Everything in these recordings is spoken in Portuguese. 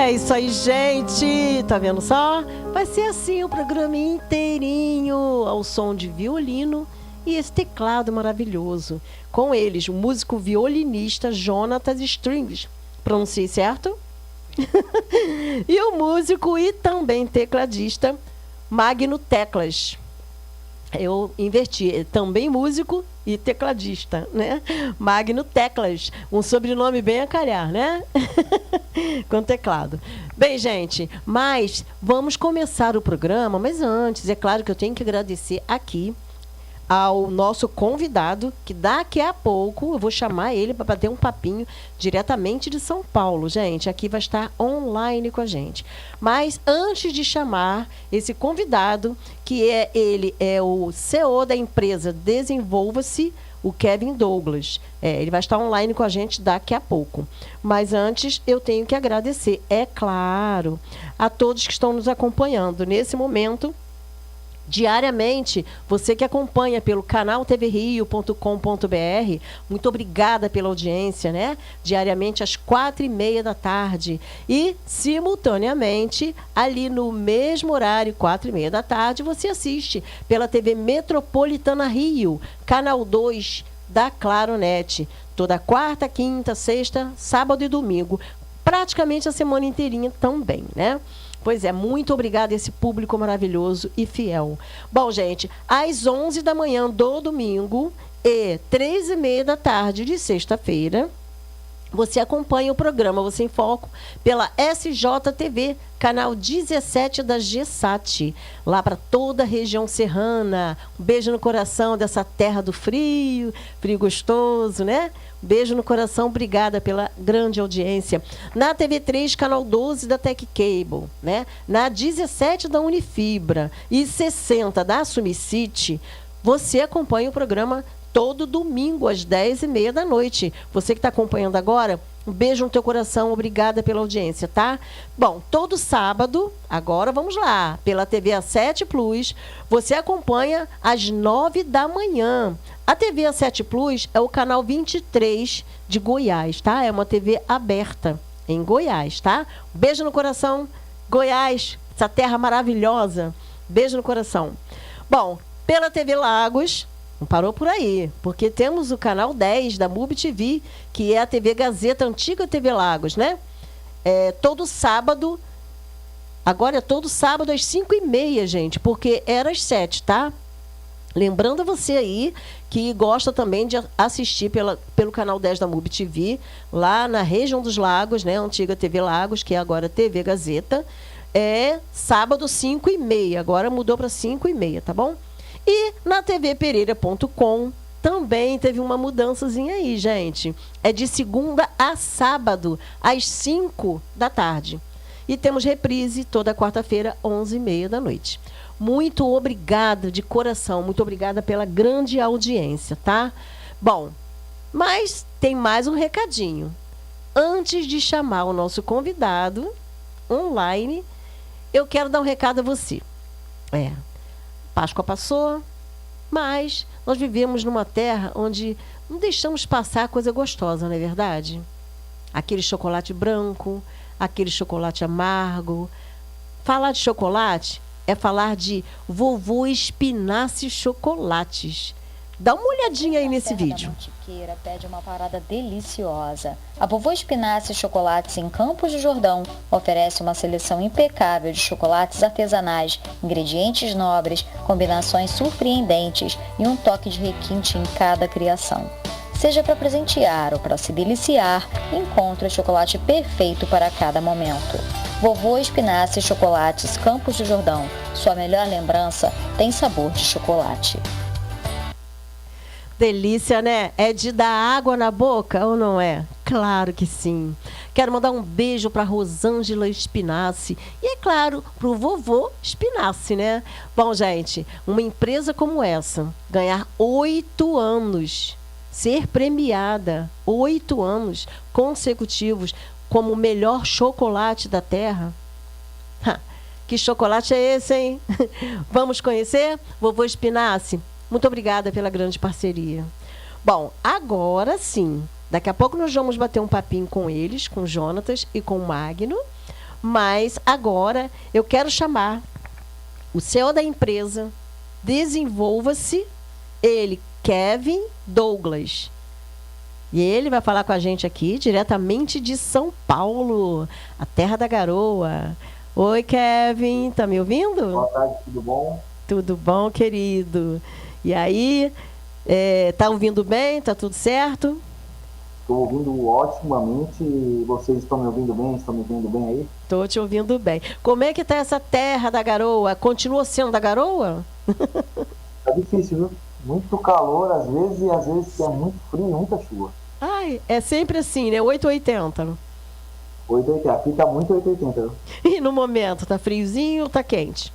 É isso aí, gente. Tá vendo só? Vai ser assim o programa inteirinho, ao som de violino e esse teclado maravilhoso. Com eles, o músico violinista Jonatas Strings. Pronunciei certo? E o músico e também tecladista Magno Teclas. Eu inverti, também músico e tecladista, né? Magno Teclas, um sobrenome bem a calhar, né? Com teclado. Bem, gente, mas vamos começar o programa, mas antes, é claro que eu tenho que agradecer aqui ao nosso convidado, que daqui a pouco eu vou chamar ele para bater um papinho diretamente de São Paulo, gente. Aqui vai estar online com a gente. Mas antes de chamar esse convidado, ele é o CEO da empresa Desenvolva-se, o Kevin Douglas. Ele vai estar online com a gente daqui a pouco. Mas antes eu tenho que agradecer, é claro, a todos que estão nos acompanhando nesse momento. Diariamente, você que acompanha pelo canal tvrio.com.br, muito obrigada pela audiência, né? Diariamente às 4h30 da tarde. E, simultaneamente, ali no mesmo horário, 4h30 da tarde, você assiste pela TV Metropolitana Rio, canal 2 da Claronet. Toda quarta, quinta, sexta, sábado e domingo. Praticamente a semana inteirinha também, né? Pois é, muito obrigada a esse público maravilhoso e fiel. Bom, gente, às 11 da manhã do domingo e 3h30 da tarde de sexta-feira, você acompanha o programa Você em Foco pela SJTV, canal 17 da GSAT, lá para toda a região serrana. Um beijo no coração dessa terra do frio, frio gostoso, né? Beijo no coração, obrigada pela grande audiência. Na TV3, canal 12 da Tech Cable, né? Na 17 da Unifibra e 60 da Sumicity, você acompanha o programa todo domingo às 10h30 da noite. Você que está acompanhando agora, um beijo no teu coração, obrigada pela audiência, tá? Bom, todo sábado, agora vamos lá, pela TV A7 Plus, você acompanha às 9 da manhã. A TV A7 Plus é o canal 23 de Goiás, tá? É uma TV aberta em Goiás, tá? Beijo no coração, Goiás, essa terra maravilhosa. Beijo no coração. Bom, pela TV Lagos, não parou por aí, porque temos o canal 10 da MUBI TV, que é a TV Gazeta, antiga TV Lagos, né? Todo sábado, agora é todo sábado às 5h30, gente, porque era às 7, tá? Lembrando a você aí que gosta também de assistir pelo canal 10 da MUBI TV, lá na região dos Lagos, né? Antiga TV Lagos, que é agora TV Gazeta, sábado 5h30, agora mudou para 5h30, tá bom? E na tvpereira.com também teve uma mudançazinha aí, gente. É de segunda a sábado, às 5 da tarde. E temos reprise toda quarta-feira, 11h30 da noite. Muito obrigada de coração, muito obrigada pela grande audiência, tá? Bom, mas tem mais um recadinho. Antes de chamar o nosso convidado online, eu quero dar um recado a você. Páscoa passou, mas nós vivemos numa terra onde não deixamos passar coisa gostosa, não é verdade? Aquele chocolate branco, aquele chocolate amargo. Falar de chocolate é falar de Vovô Espinaci Chocolates. Dá uma olhadinha aí nesse vídeo. Mantiqueira pede uma parada deliciosa. A Vovô Espinaci Chocolates em Campos do Jordão oferece uma seleção impecável de chocolates artesanais, ingredientes nobres, combinações surpreendentes e um toque de requinte em cada criação. Seja para presentear ou para se deliciar, encontre o chocolate perfeito para cada momento. Vovô Espinaci Chocolates Campos do Jordão. Sua melhor lembrança tem sabor de chocolate. Delícia, né? É de dar água na boca ou não é? Claro que sim. Quero mandar um beijo para Rosângela Espinaci e, é claro, para o vovô Espinaci, né? Bom, gente, uma empresa como essa, ganhar 8 anos, ser premiada 8 anos consecutivos como o melhor chocolate da terra. Que chocolate é esse, hein? Vamos conhecer? Vovô Espinaci, muito obrigada pela grande parceria. Bom, agora sim, daqui a pouco nós vamos bater um papinho com eles, com o Jonatas e com o Magno. Mas agora eu quero chamar o CEO da empresa, Desenvolva-se, ele, Kevin Douglas. E ele vai falar com a gente aqui, diretamente de São Paulo, a terra da garoa. Oi, Kevin, tá me ouvindo? Boa tarde, tudo bom? Tudo bom, querido? E aí, tá ouvindo bem? Tá tudo certo? Estou ouvindo otimamente. Vocês estão me ouvindo bem? Estão me ouvindo bem aí? Tô te ouvindo bem. Como é que tá essa terra da garoa? Continua sendo da garoa? Tá difícil, viu? Muito calor às vezes e às vezes é muito frio e muita chuva. Ai, é sempre assim, né? 880. 880. Aqui tá muito 880, viu? E no momento, tá friozinho ou tá quente?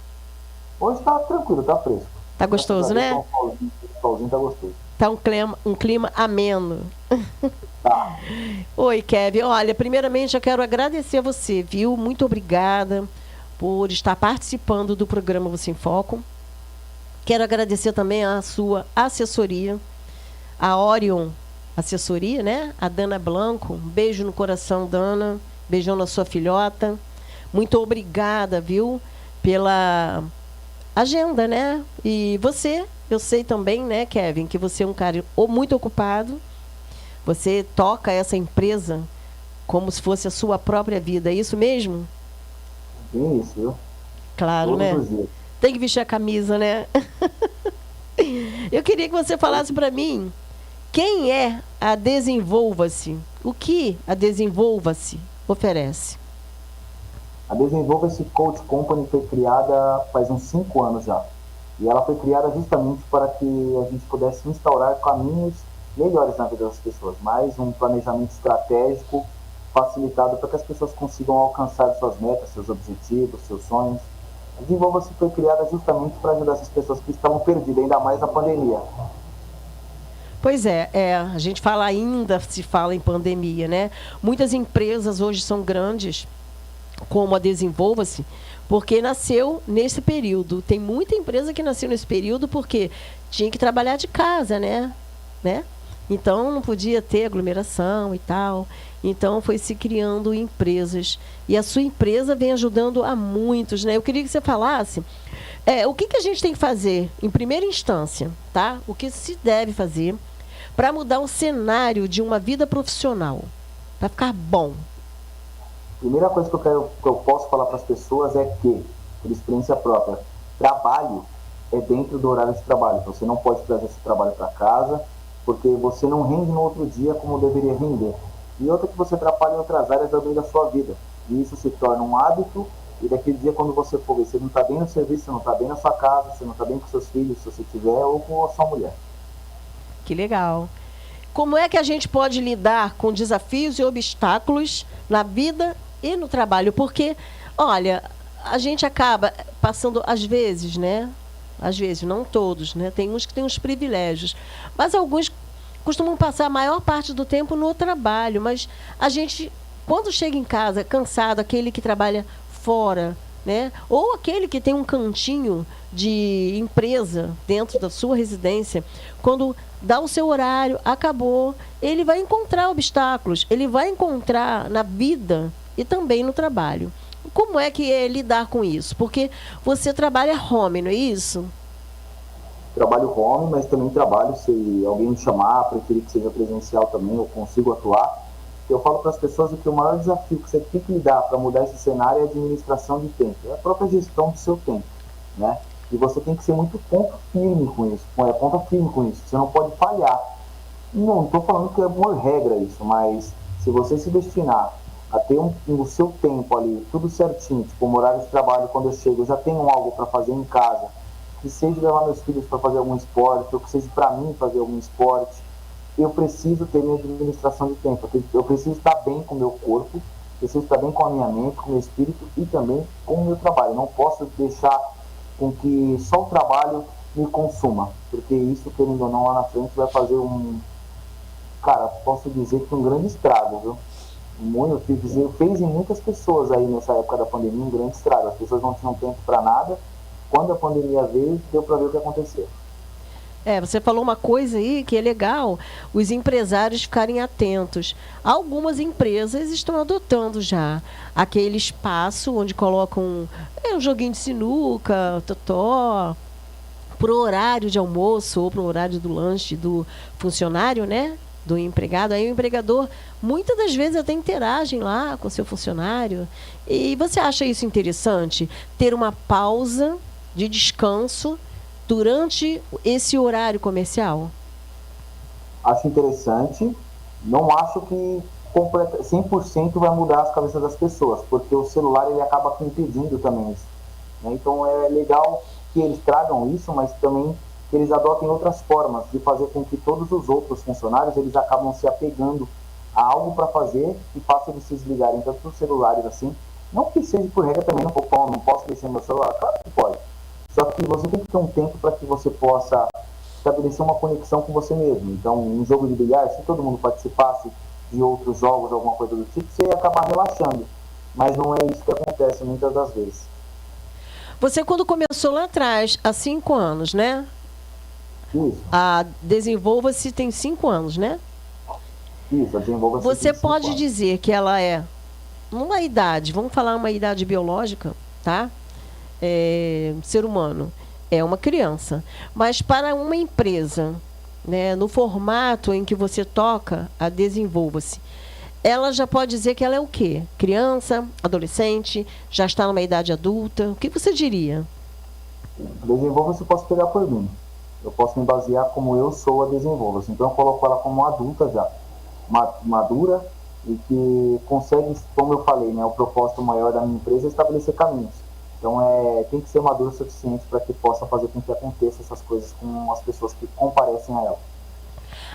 Hoje tá tranquilo, tá fresco. Tá gostoso, né? O solzinho tá gostoso. Tá um clima ameno. Tá. Oi, Kevin. Olha, primeiramente eu quero agradecer a você, viu? Muito obrigada por estar participando do programa Você em Foco. Quero agradecer também a sua assessoria, a Orion Assessoria, né? A Dana Blanco. Um beijo no coração, Dana. Beijão na sua filhota. Muito obrigada, viu? Pela agenda, né? E você, eu sei também, né, Kevin, que você é um cara muito ocupado. Você toca essa empresa como se fosse a sua própria vida. É isso mesmo? Bem isso, viu? Claro, Todos né? os dias. Tem que vestir a camisa, né? Eu queria que você falasse para mim quem é a Desenvolva-se. O que a Desenvolva-se oferece? A Desenvolva-se Coach Company foi criada faz uns 5 anos já. E ela foi criada justamente para que a gente pudesse instaurar caminhos melhores na vida das pessoas. Mais um planejamento estratégico facilitado para que as pessoas consigam alcançar suas metas, seus objetivos, seus sonhos. A Desenvolva-se foi criada justamente para ajudar essas pessoas que estavam perdidas, ainda mais na pandemia. Pois é, a gente se fala em pandemia, né? Muitas empresas hoje são grandes, como a Desenvolva-se, porque nasceu nesse período. Tem muita empresa que nasceu nesse período porque tinha que trabalhar de casa, né? Então não podia ter aglomeração e tal. Então foi se criando empresas. E a sua empresa vem ajudando a muitos, né? Eu queria que você falasse o que a gente tem que fazer em primeira instância, tá? O que se deve fazer para mudar o cenário de uma vida profissional, para ficar bom. Primeira coisa que eu posso falar para as pessoas é que, por experiência própria, trabalho é dentro do horário de trabalho. Você não pode trazer esse trabalho para casa, porque você não rende no outro dia como deveria render. E outra que você atrapalha em outras áreas da sua vida. E isso se torna um hábito, e daquele dia quando você for ver, você não está bem no serviço, você não está bem na sua casa, você não está bem com seus filhos, se você tiver, ou com a sua mulher. Que legal. Como é que a gente pode lidar com desafios e obstáculos na vida e no trabalho? Porque, olha, a gente acaba passando, às vezes, né? Às vezes, não todos, né? Tem uns que têm os privilégios. Mas alguns costumam passar a maior parte do tempo no trabalho. Mas a gente, quando chega em casa, cansado, aquele que trabalha fora, né? Ou aquele que tem um cantinho de empresa dentro da sua residência, quando dá o seu horário, acabou, ele vai encontrar obstáculos, ele vai encontrar na vida e também no trabalho. Como é que é lidar com isso? Porque você trabalha home, não é isso? Trabalho home, mas também trabalho, se alguém me chamar, preferir que seja presencial também, eu consigo atuar. Eu falo para as pessoas que o maior desafio que você tem que lidar para mudar esse cenário é a administração de tempo, é a própria gestão do seu tempo, né? E você tem que ser muito ponto firme com isso, você não pode falhar. Não estou falando que é uma regra isso, mas se você se destinar a ter o seu tempo ali, tudo certinho, tipo, um horário de trabalho, quando eu chego, eu já tenho algo para fazer em casa, que seja levar meus filhos para fazer algum esporte, ou que seja para mim fazer algum esporte, eu preciso ter minha administração de tempo, eu preciso estar bem com o meu corpo, preciso estar bem com a minha mente, com o meu espírito e também com o meu trabalho. Não posso deixar com que só o trabalho me consuma, porque isso, querendo ou não, lá na frente vai fazer posso dizer que um grande estrago, viu? Fez em muitas pessoas aí nessa época da pandemia um grande estrago. As pessoas não tinham tempo para nada. Quando a pandemia veio, deu para ver o que aconteceu. Você falou uma coisa aí que é legal, os empresários ficarem atentos. Algumas empresas estão adotando já aquele espaço onde colocam um joguinho de sinuca, totó, pro horário de almoço ou pro horário do lanche do funcionário, né? Do empregado. Aí o empregador, muitas das vezes, até interagem lá com o seu funcionário. E você acha isso interessante? Ter uma pausa de descanso durante esse horário comercial? Acho interessante. Não acho que 100% vai mudar as cabeças das pessoas, porque o celular ele acaba impedindo também isso, né? Então é legal que eles tragam isso, mas também que eles adotem outras formas de fazer com que todos os outros funcionários eles acabam se apegando a algo para fazer e faça eles se desligarem tanto dos celulares assim. Não que seja por regra também, não posso deixar meu celular, claro que pode. Só que você tem que ter um tempo para que você possa estabelecer uma conexão com você mesmo. Então, um jogo de bilhar, se todo mundo participasse de outros jogos, alguma coisa do tipo, você ia acabar relaxando. Mas não é isso que acontece muitas das vezes. Você, quando começou lá atrás, há 5 anos, né? Isso. A Desenvolva-se tem 5 anos, né? Isso, a Desenvolva-se Você tem 5 pode anos. dizer que ela é uma idade, vamos falar uma idade biológica, tá? Ser humano é uma criança. Mas para uma empresa, né, no formato em que você toca, a Desenvolva-se, ela já pode dizer que ela é o quê? Criança, adolescente, já está numa idade adulta? O que você diria? Desenvolva-se eu posso pegar por mim. Eu posso me basear como eu sou a Desenvolva-se. Então eu coloco ela como adulta já, madura e que consegue, como eu falei, né, o propósito maior da minha empresa é estabelecer caminhos. Então tem que ser maduro o suficiente para que possa fazer com que aconteça essas coisas com as pessoas que comparecem a ela.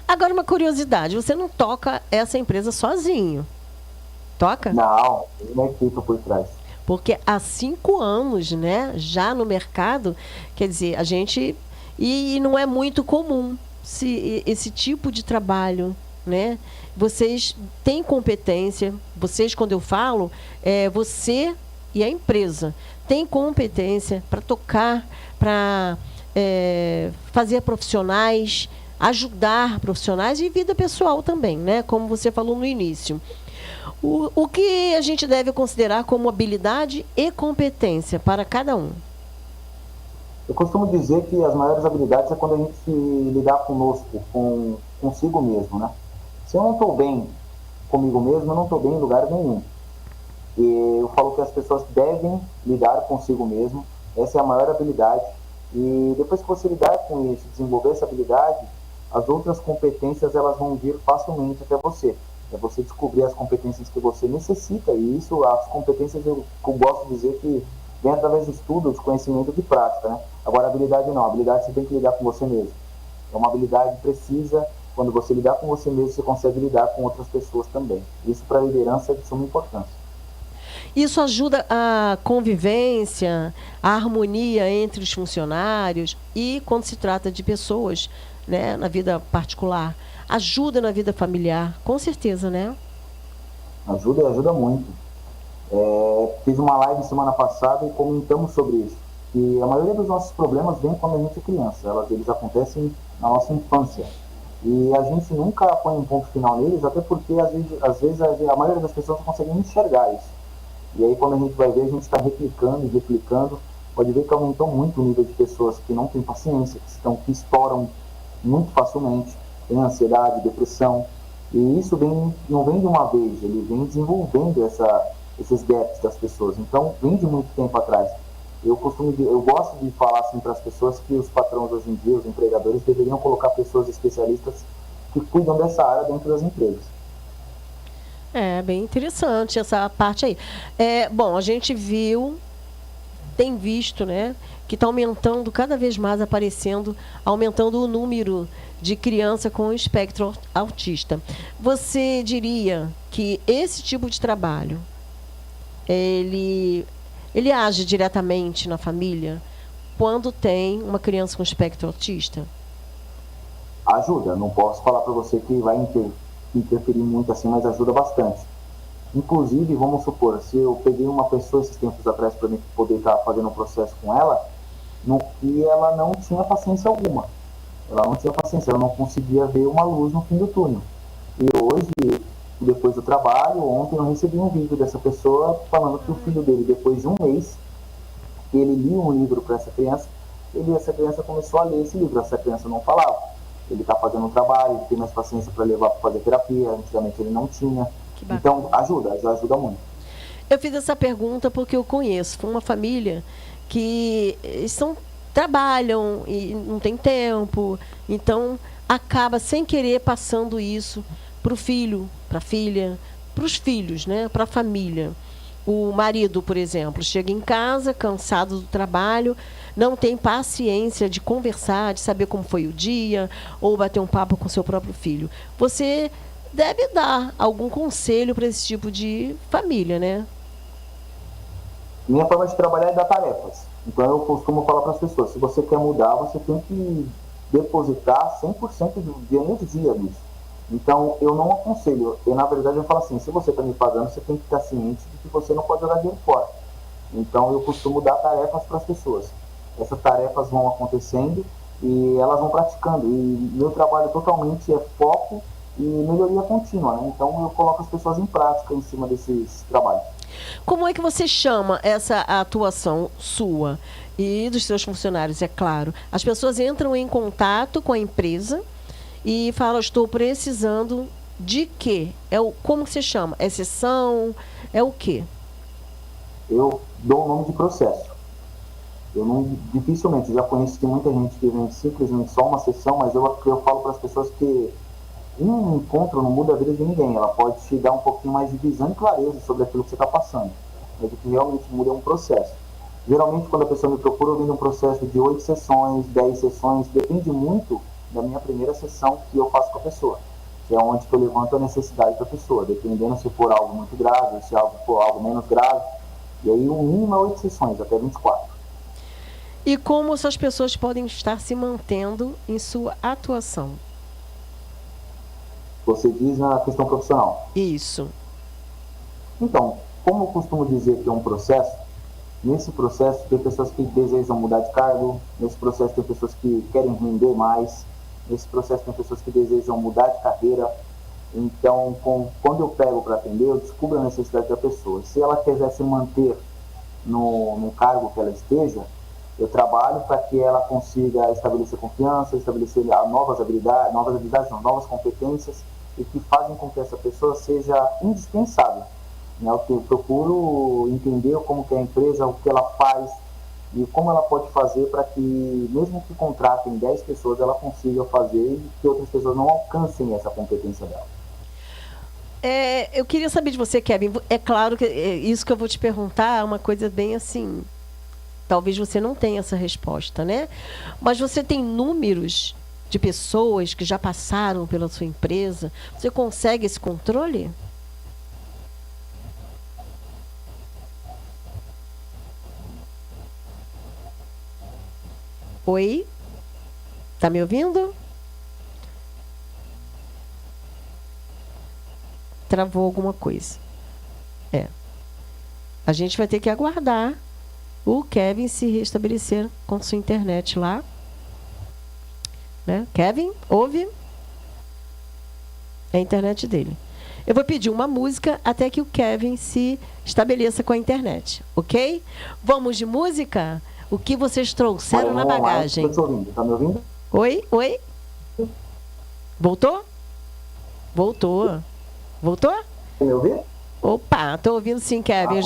Agora, uma curiosidade, você não toca essa empresa sozinho, toca? Não, tem uma equipe por trás. Porque há 5 anos, né, já no mercado, quer dizer, a gente... E não é muito comum esse tipo de trabalho, né? Vocês têm competência, vocês, quando eu falo, você e a empresa têm competência para tocar, para fazer profissionais, ajudar profissionais e vida pessoal também, né? Como você falou no início. O que a gente deve considerar como habilidade e competência para cada um? Eu costumo dizer que as maiores habilidades é quando a gente se lidar conosco, consigo mesmo, né? Se eu não estou bem comigo mesmo, eu não estou bem em lugar nenhum. E eu falo que as pessoas devem lidar consigo mesmo, essa é a maior habilidade. E depois que você lidar com isso, desenvolver essa habilidade, as outras competências elas vão vir facilmente até você. É você descobrir as competências que você necessita, e isso, as competências eu gosto de dizer que vem através de estudo, de conhecimento e de prática, né? Agora, a habilidade não. A habilidade você tem que lidar com você mesmo. É uma habilidade precisa. Quando você lidar com você mesmo, você consegue lidar com outras pessoas também. Isso, para a liderança, é de suma importância. Isso ajuda a convivência, a harmonia entre os funcionários e, quando se trata de pessoas, né, na vida particular, ajuda na vida familiar, com certeza, né? Ajuda e ajuda muito. Fiz uma live semana passada e comentamos sobre isso. Que a maioria dos nossos problemas vem quando a gente é criança. Eles acontecem na nossa infância. E a gente nunca põe um ponto final neles, até porque às vezes a maioria das pessoas não conseguem enxergar isso. E aí quando a gente vai ver, a gente está replicando e replicando. Pode ver que aumentou muito o nível de pessoas que não têm paciência, que estouram muito facilmente, tem ansiedade, depressão. E isso não vem de uma vez, ele vem desenvolvendo esses gaps das pessoas. Então, vem de muito tempo atrás. Eu gosto de falar assim para as pessoas que os patrões hoje em dia, os empregadores, deveriam colocar pessoas especialistas que cuidam dessa área dentro das empresas. É bem interessante essa parte aí. Bom, a gente tem visto, né, que está aumentando cada vez mais, aumentando o número de criança com espectro autista. Você diria que esse tipo de trabalho, ele age diretamente na família quando tem uma criança com espectro autista? Ajuda, não posso falar para você que vai interferir muito assim, mas ajuda bastante. Inclusive, vamos supor, se eu peguei uma pessoa esses tempos atrás para mim poder estar fazendo um processo com ela, e ela não tinha paciência alguma. Ela não tinha paciência, ela não conseguia ver uma luz no fim do túnel. E hoje, depois do trabalho, ontem eu recebi um vídeo dessa pessoa falando que o filho dele, depois de um mês, ele lia um livro para essa criança, essa criança começou a ler esse livro, essa criança não falava. Ele está fazendo um trabalho, ele tem mais paciência para levar para fazer terapia, antigamente ele não tinha. Então, ajuda muito. Eu fiz essa pergunta porque eu conheço. Foi uma família que trabalham e não tem tempo. Então, acaba, sem querer, passando isso para o filho, para a filha, para os filhos, né? Para a família. O marido, por exemplo, chega em casa, cansado do trabalho, não tem paciência de conversar, de saber como foi o dia, ou bater um papo com seu próprio filho. Você deve dar algum conselho para esse tipo de família, né? Minha forma de trabalhar é dar tarefas. Então eu costumo falar para as pessoas, se você quer mudar, você tem que depositar 100% de energia nisso. Então eu não aconselho, na verdade eu falo assim, se você está me pagando, você tem que estar ciente de que você não pode jogar dinheiro fora. Então eu costumo dar tarefas para as pessoas. Essas tarefas vão acontecendo e elas vão praticando. E meu trabalho totalmente é foco e melhoria contínua, né? Então eu coloco as pessoas em prática em cima desses trabalhos. Como é que você chama essa atuação sua e dos seus funcionários, é claro? As pessoas entram em contato com a empresa e falam, estou precisando de quê? Como você chama? É sessão? É o quê? Eu dou o nome de processo. Dificilmente, já conheci muita gente que vem simplesmente só uma sessão, mas eu falo para as pessoas que um encontro não muda a vida de ninguém. Ela pode te dar um pouquinho mais de visão e clareza sobre aquilo que você está passando. Mas o que realmente muda é um processo. Geralmente, quando a pessoa me procura, eu venho um processo de 8 sessões, 10 sessões. Depende muito da minha primeira sessão que eu faço com a pessoa. Que é onde eu levanto a necessidade da pessoa. Dependendo se for algo muito grave, se for algo menos grave. E aí, o mínimo é 8 sessões, até 24. E como essas pessoas podem estar se mantendo em sua atuação? Você diz na questão profissional. Isso. Então, como eu costumo dizer que é um processo, nesse processo tem pessoas que desejam mudar de cargo, nesse processo tem pessoas que querem render mais, nesse processo tem pessoas que desejam mudar de carreira. Então, quando eu pego para atender, eu descubro a necessidade da pessoa. Se ela quiser se manter no cargo que ela esteja, eu trabalho para que ela consiga estabelecer confiança, estabelecer novas novas competências, e que fazem com que essa pessoa seja indispensável. Né? Eu procuro entender como que é a empresa, o que ela faz e como ela pode fazer para que, mesmo que contratem 10 pessoas, ela consiga fazer e que outras pessoas não alcancem essa competência dela. Eu queria saber de você, Kevin. É claro que isso que eu vou te perguntar é uma coisa bem assim... Talvez você não tenha essa resposta, né? Mas você tem números de pessoas que já passaram pela sua empresa? Você consegue esse controle? Oi? Tá me ouvindo? Travou alguma coisa. A gente vai ter que aguardar o Kevin se restabelecer com sua internet lá. Né? Kevin, ouve? É a internet dele. Eu vou pedir uma música até que o Kevin se estabeleça com a internet, ok? Vamos de música? O que vocês trouxeram na bagagem? Estou te ouvindo. Tá me ouvindo? Oi? Voltou? Voltou. Tá me ouvindo? Opa, tô ouvindo sim, Kevin.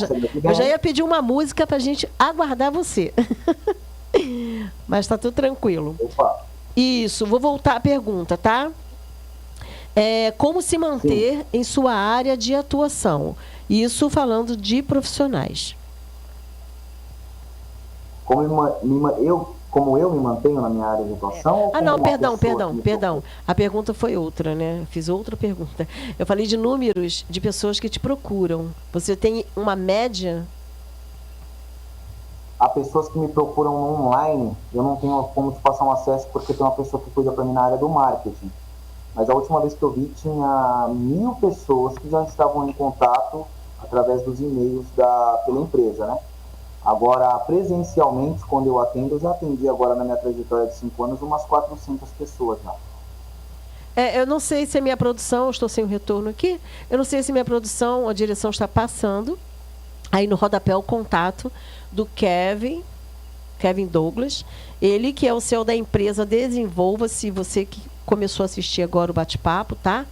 Eu já ia pedir uma música pra gente aguardar você. Mas tá tudo tranquilo. Opa. Isso, vou voltar à pergunta, tá? Como se manter em sua área de atuação? Isso falando de profissionais. Como eu me mantenho na minha área de atuação? Não, perdão. A pergunta foi outra, né? Fiz outra pergunta. Eu falei de números de pessoas que te procuram. Você tem uma média? Há pessoas que me procuram no online, eu não tenho como te passar um acesso porque tem uma pessoa que cuida para mim na área do marketing. Mas a última vez que eu vi, tinha 1.000 pessoas que já estavam em contato através dos e-mails pela empresa, né? Agora, presencialmente, quando eu atendo, eu já atendi agora na minha trajetória de 5 anos umas 400 pessoas já. Eu não sei se a minha produção, eu estou sem o retorno aqui, eu não sei se minha produção, a direção está passando, aí no rodapé o contato do Kevin Douglas, ele que é o CEO da empresa Desenvolva-se, você que começou a assistir agora o bate-papo, tá?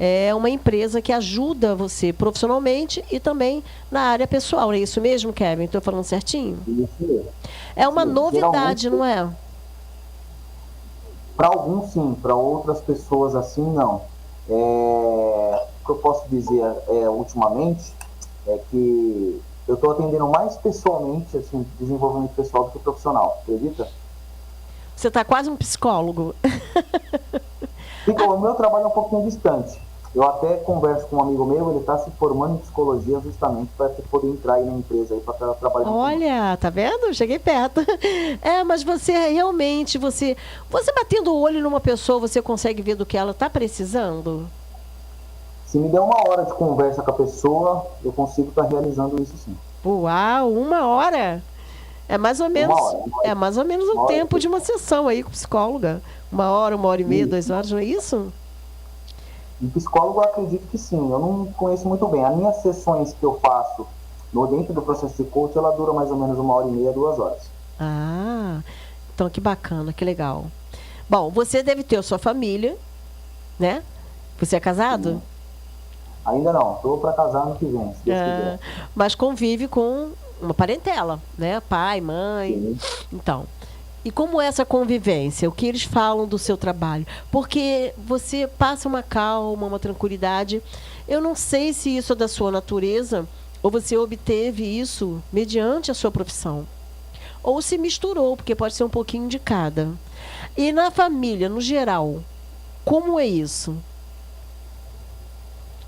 É uma empresa que ajuda você profissionalmente e também na área pessoal. É isso mesmo, Kevin? Estou falando certinho? Isso mesmo. É uma novidade, Geralmente, não é? para alguns sim, para outras pessoas assim não. O que eu posso dizer ultimamente é que eu estou atendendo mais pessoalmente, assim, desenvolvimento pessoal do que profissional, acredita? Você está quase um psicólogo. O meu trabalho é um pouquinho distante. Eu até converso com um amigo meu, ele está se formando em psicologia justamente para poder entrar aí na empresa aí para trabalhar. Olha, tá vendo? Cheguei perto. Mas você realmente, você batendo o olho numa pessoa, você consegue ver do que ela está precisando? Se me der 1 hora de conversa com a pessoa, eu consigo estar realizando isso sim. Uau, 1 hora? É mais ou menos, 1 hora. é mais ou menos o tempo de uma sessão aí com psicóloga. 1 hora, 1 hora e meia, 2 horas, não é isso? E psicólogo, eu acredito que sim. Eu não conheço muito bem. As minhas sessões que eu faço dentro do processo de coach, ela dura mais ou menos 1 hora e meia, 2 horas. Ah, então que bacana, que legal. Bom, você deve ter a sua família, né? Você é casado? Sim. Ainda não. Estou para casar ano que vem, se Deus quiser. Mas convive com uma parentela, né? Pai, mãe. Sim. Então, e como é essa convivência? O que eles falam do seu trabalho? Porque você passa uma calma, uma tranquilidade. Eu não sei se isso é da sua natureza ou você obteve isso mediante a sua profissão. Ou se misturou, porque pode ser um pouquinho de cada. E na família, no geral, como é isso?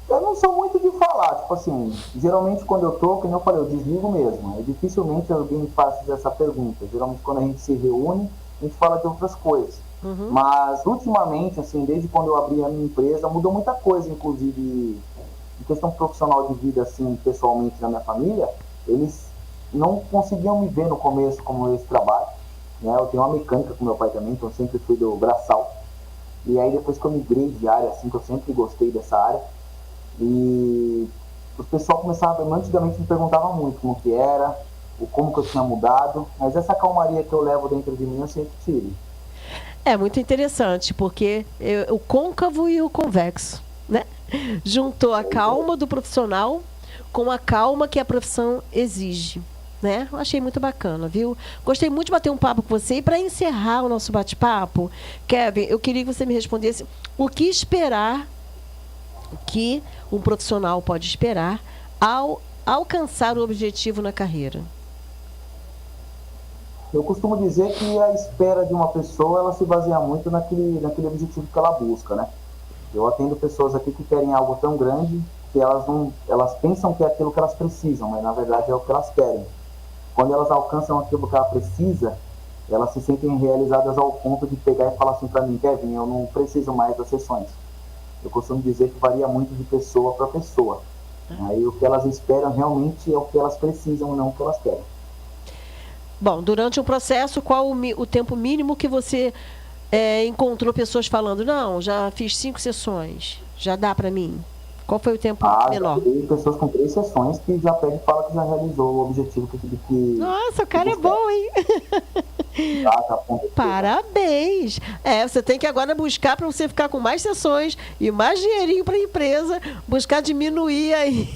Eu não sou muito de falar, tipo assim, geralmente quando eu tô, como eu falei, eu desligo mesmo. Dificilmente alguém faz essa pergunta. Geralmente quando a gente se reúne, a gente fala de outras coisas. Uhum. Mas ultimamente, assim, desde quando eu abri a minha empresa, mudou muita coisa, inclusive em questão profissional de vida, assim, pessoalmente na minha família, eles não conseguiam me ver no começo como esse trabalho, né? Eu tenho uma mecânica com meu pai também, então eu sempre fui do braçal. E aí depois que eu migrei de área, assim, que eu sempre gostei dessa área, e o pessoal começava, antigamente me perguntava muito como que era, como que eu tinha mudado, mas essa calmaria que eu levo dentro de mim eu sempre tive. É muito interessante, porque o côncavo e o convexo, né? Juntou a calma do profissional com a calma que a profissão exige, né? Eu achei muito bacana, viu? Gostei muito de bater um papo com você. E para encerrar o nosso bate-papo, Kevin, eu queria que você me respondesse o que esperar, o que um profissional pode esperar ao alcançar o objetivo na carreira. Eu costumo dizer que a espera de uma pessoa, ela se baseia muito naquele objetivo que ela busca, né? Eu atendo pessoas aqui que querem algo tão grande que elas pensam que é aquilo que elas precisam, mas na verdade é o que elas querem. Quando elas alcançam aquilo que ela precisa, elas se sentem realizadas ao ponto de pegar e falar assim para mim, Kevin, eu não preciso mais das sessões. Eu costumo dizer que varia muito de pessoa para pessoa. Aí o que elas esperam realmente é o que elas precisam, não o que elas querem. Bom, durante o processo, qual o tempo mínimo que você encontrou pessoas falando, não, já fiz 5 sessões, já dá para mim? Qual foi o tempo menor? Tem pessoas com 3 sessões que já pegam e falam que já realizou o objetivo que Nossa, o cara é bom, hein? Parabéns! Você tem que agora buscar para você ficar com mais sessões e mais dinheirinho para a empresa, buscar diminuir aí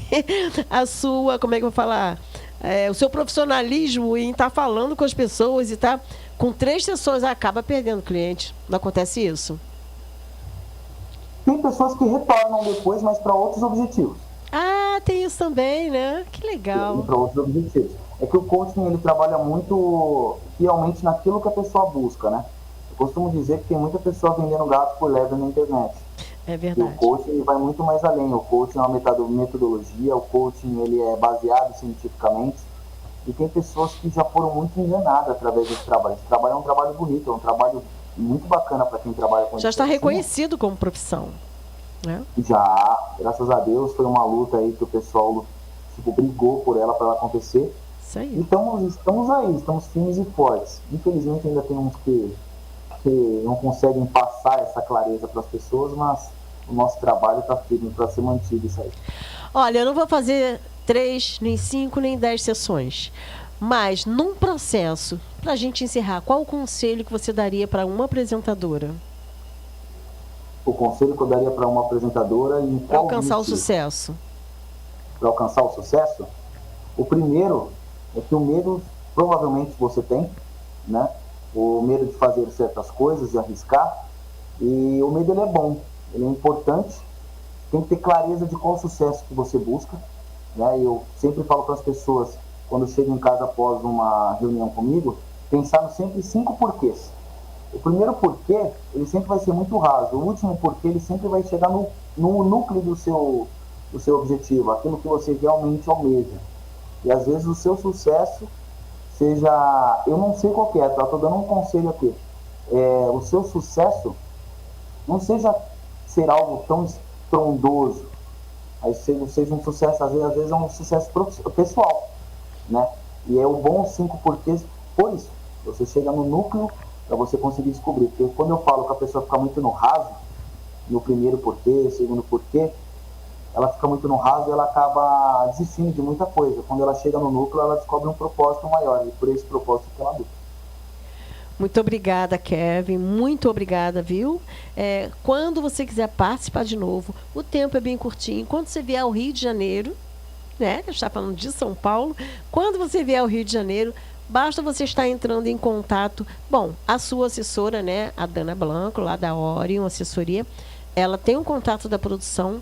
a sua, como é que eu vou falar? O seu profissionalismo em estar falando com as pessoas e estar com 3 sessões, acaba perdendo cliente. Não acontece isso? Tem pessoas que retornam depois, mas para outros objetivos. Ah, tem isso também, né? Que legal. Para outros objetivos. É que o coaching, ele trabalha muito fielmente naquilo que a pessoa busca, né? Eu costumo dizer que tem muita pessoa vendendo gato por lebre na internet. É verdade. E o coaching, ele vai muito mais além. O coaching é uma metodologia, o coaching, ele é baseado cientificamente. E tem pessoas que já foram muito enganadas através desse trabalho. Esse trabalho é um trabalho bonito, é um trabalho muito bacana para quem trabalha com isso. Já está reconhecido como profissão, né? Já, graças a Deus, foi uma luta aí que o pessoal brigou por ela para ela acontecer. Isso E aí. estamos aí, estamos firmes e fortes. Infelizmente ainda tem uns que não conseguem passar essa clareza para as pessoas, mas o nosso trabalho está firme para ser mantido isso aí. Olha, eu não vou fazer 3, nem 5, nem 10 sessões. Mas, num processo, para a gente encerrar, qual o conselho que você daria para uma apresentadora O conselho que eu daria para uma apresentadora em para qual alcançar o objetivo? sucesso? Para alcançar o sucesso? O primeiro é que o medo provavelmente você tem, né? O medo de fazer certas coisas, de arriscar. E o medo ele é bom, ele é importante. Tem que ter clareza de qual sucesso que você busca, né? Eu sempre falo para as pessoas, quando chegam em casa após uma reunião comigo, pensar sempre 5 porquês. O primeiro porquê, ele sempre vai ser muito raso. O último porquê, ele sempre vai chegar no núcleo do seu objetivo, aquilo que você realmente almeja. E às vezes o seu sucesso seja, eu não sei qual que é, tá? Estou dando um conselho aqui. O seu sucesso não seja ser algo tão estrondoso, aí seja um sucesso, às vezes é um sucesso pessoal, né? E é o bom 5 porquês por isso. Você chega no núcleo para você conseguir descobrir. Porque quando eu falo que a pessoa fica muito no raso, no primeiro porquê, segundo porquê, ela fica muito no raso e ela acaba desistindo de muita coisa. Quando ela chega no núcleo, ela descobre um propósito maior, e por esse propósito que ela luta. Muito obrigada, Kevin. Muito obrigada, viu? Quando você quiser participar de novo, o tempo é bem curtinho. Quando você vier ao Rio de Janeiro, né? A gente está falando de São Paulo. Quando você vier ao Rio de Janeiro, basta você estar entrando em contato. Bom, a sua assessora, né? A Dana Blanco, lá da Orion Assessoria, ela tem um contato da produção.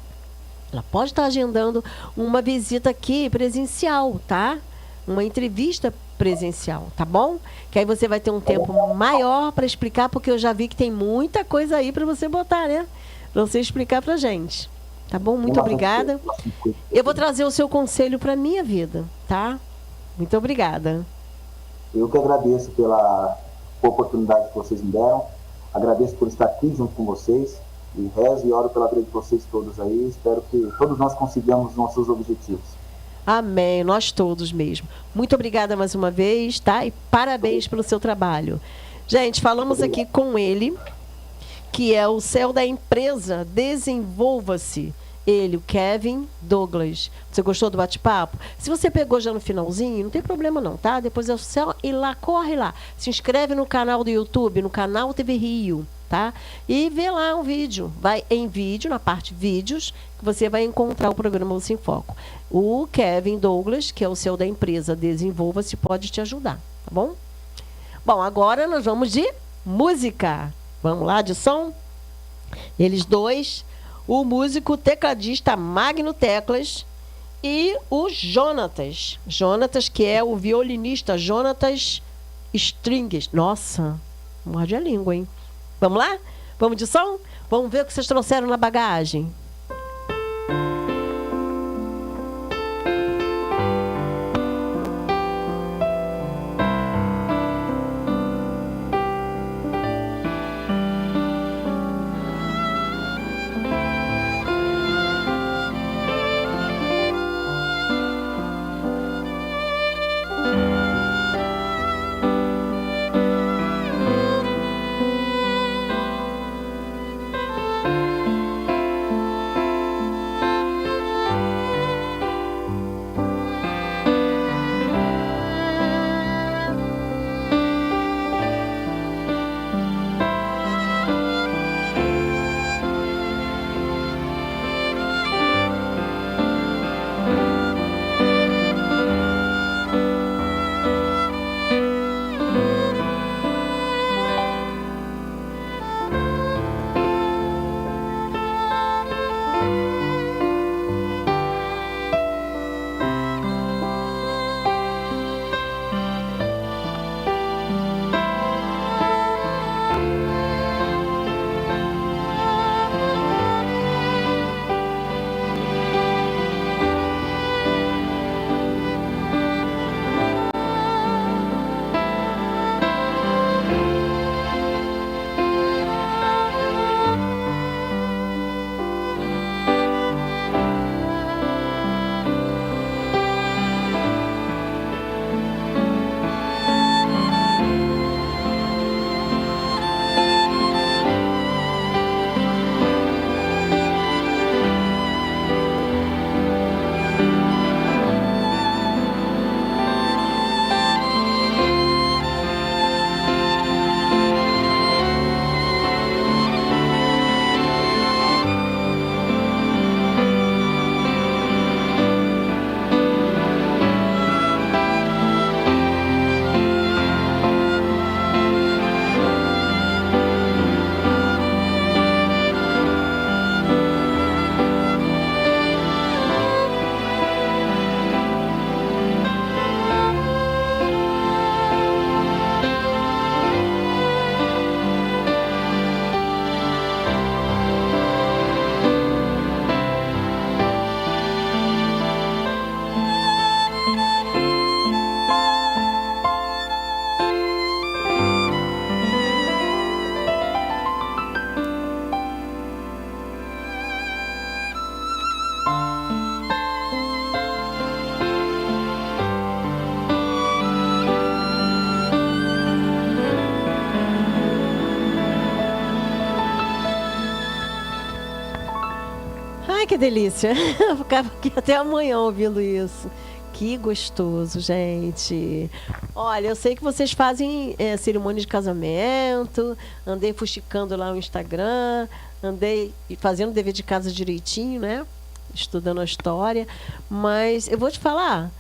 Ela pode estar agendando uma visita aqui presencial, tá? Uma entrevista presencial, tá bom? Que aí você vai ter um tempo maior para explicar, porque eu já vi que tem muita coisa aí para você botar, né? Para você explicar para gente. Tá bom? Muito obrigada. Eu vou trazer o seu conselho para minha vida, tá? Muito obrigada. Eu que agradeço pela oportunidade que vocês me deram. Agradeço por estar aqui junto com vocês. E rezo e oro pela vida de vocês todos aí. Espero que todos nós consigamos nossos objetivos. Amém. Nós todos mesmo. Muito obrigada mais uma vez, tá? E parabéns pelo seu trabalho. Gente, falamos aqui com ele, que é o CEO da empresa Desenvolva-se. Ele, o Kevin Douglas. Você gostou do bate-papo? Se você pegou já no finalzinho, não tem problema não, tá? Depois é só ir lá, corre lá. Se inscreve no canal do YouTube, no canal TV Rio, tá? E vê lá um vídeo. Vai em vídeo, na parte vídeos, que você vai encontrar o programa Você em Foco. O Kevin Douglas, que é o CEO da empresa Desenvolva-se, pode te ajudar, tá bom? Bom, agora nós vamos de música. Vamos lá, de som? Eles dois, o músico tecladista Magno Teclas e o Jonatas. Jonatas, que é o violinista Jonatas Strings. Nossa, morde a língua, hein? Vamos lá? Vamos de som? Vamos ver o que vocês trouxeram na bagagem. delícia. Eu ficava aqui até amanhã ouvindo isso. Que gostoso, gente. Olha, eu sei que vocês fazem cerimônia de casamento. Andei fuxicando lá no Instagram. Andei fazendo dever de casa direitinho, né? Estudando a história. Mas eu vou te falar...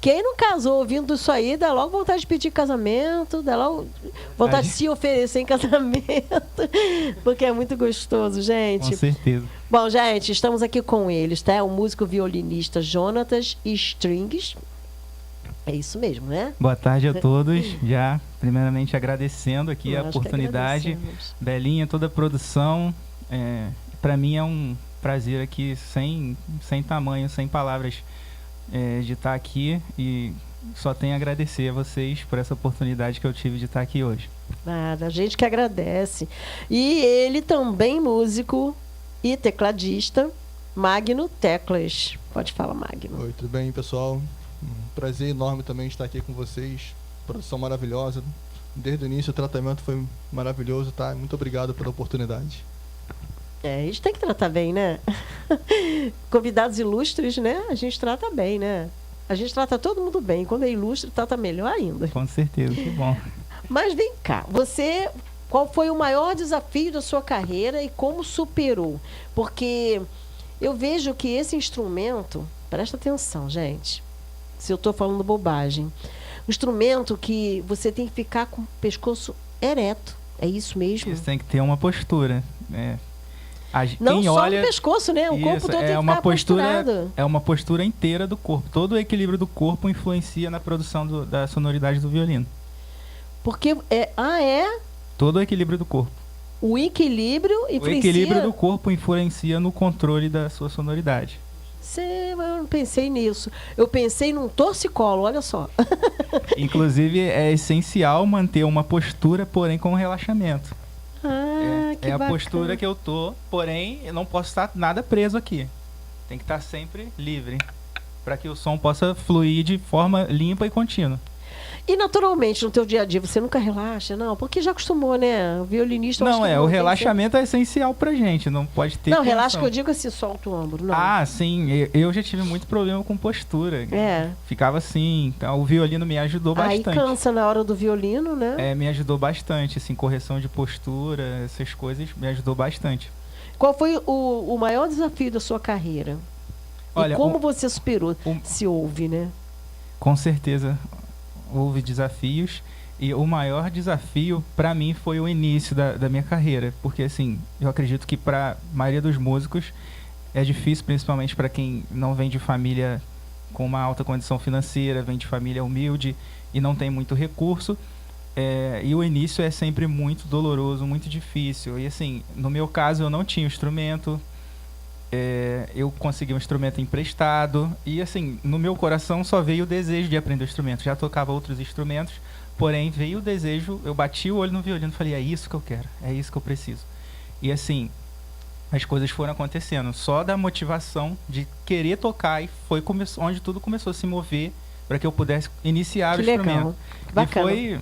Quem não casou ouvindo isso aí, dá logo vontade de pedir casamento, dá logo vontade de se oferecer em casamento, porque é muito gostoso, gente. Com certeza. Bom, gente, estamos aqui com eles, tá? O músico violinista Jonatas Strings. É isso mesmo, né? Boa tarde a todos. Já, primeiramente, agradecendo aqui a Nós que oportunidade. agradecemos. Belinha, toda a produção. Para mim é um prazer aqui, sem tamanho, sem palavras, de estar aqui, e só tenho a agradecer a vocês por essa oportunidade que eu tive de estar aqui hoje. Nada, a gente que agradece. E ele também músico e tecladista, Magno Teclas. Pode falar, Magno. Oi, tudo bem, pessoal? Um prazer enorme também estar aqui com vocês. Produção maravilhosa. Desde o início o tratamento foi maravilhoso, tá? Muito obrigado pela oportunidade. A gente tem que tratar bem, né? Convidados ilustres, né? A gente trata bem, né? A gente trata todo mundo bem. Quando é ilustre, trata melhor ainda. Com certeza, que bom. Mas vem cá, qual foi o maior desafio da sua carreira e como superou? Porque eu vejo que esse instrumento, presta atenção, gente, se eu estou falando bobagem, um instrumento que você tem que ficar com o pescoço ereto. É isso mesmo? Isso tem que ter uma postura, né? Não quem só olha, no pescoço, né? O corpo todo tem que ficar posturado. É uma postura inteira do corpo. Todo o equilíbrio do corpo influencia na produção da sonoridade do violino. Porque Todo o equilíbrio do corpo. O equilíbrio influencia... O equilíbrio do corpo influencia no controle da sua sonoridade. Eu não pensei nisso. Eu pensei num torcicolo, olha só. Inclusive, é essencial manter uma postura, porém com relaxamento. Que a bacana. postura que eu tô, porém eu não posso estar nada preso aqui. Tem que estar sempre livre, para que o som possa fluir de forma limpa e contínua. E naturalmente, no teu dia a dia, você nunca relaxa? Não, porque já acostumou, né? O violinista... Não, o relaxamento é essencial pra gente, não pode ter Não, relaxa tensão. que eu digo assim, solta o ombro, não. Ah, sim, eu já tive muito problema com postura. Ficava assim, então o violino me ajudou bastante. Aí cansa na hora do violino, né? Me ajudou bastante, assim, correção de postura, essas coisas, me ajudou bastante. Qual foi o maior desafio da sua carreira? Olha, e como você superou? Se houve, né? Com certeza houve desafios, e o maior desafio para mim foi o início da minha carreira, porque assim, eu acredito que para a maioria dos músicos é difícil, principalmente para quem não vem de família com uma alta condição financeira, vem de família humilde e não tem muito recurso, e o início é sempre muito doloroso, muito difícil. E assim, no meu caso eu não tinha instrumento, eu consegui um instrumento emprestado, e assim, no meu coração só veio o desejo de aprender o instrumento. Já tocava outros instrumentos, porém veio o desejo, eu bati o olho no violino e falei, é isso que eu quero, é isso que eu preciso. E assim, as coisas foram acontecendo, só da motivação de querer tocar, e foi onde tudo começou a se mover para que eu pudesse iniciar o instrumento. Legal. Bacana. E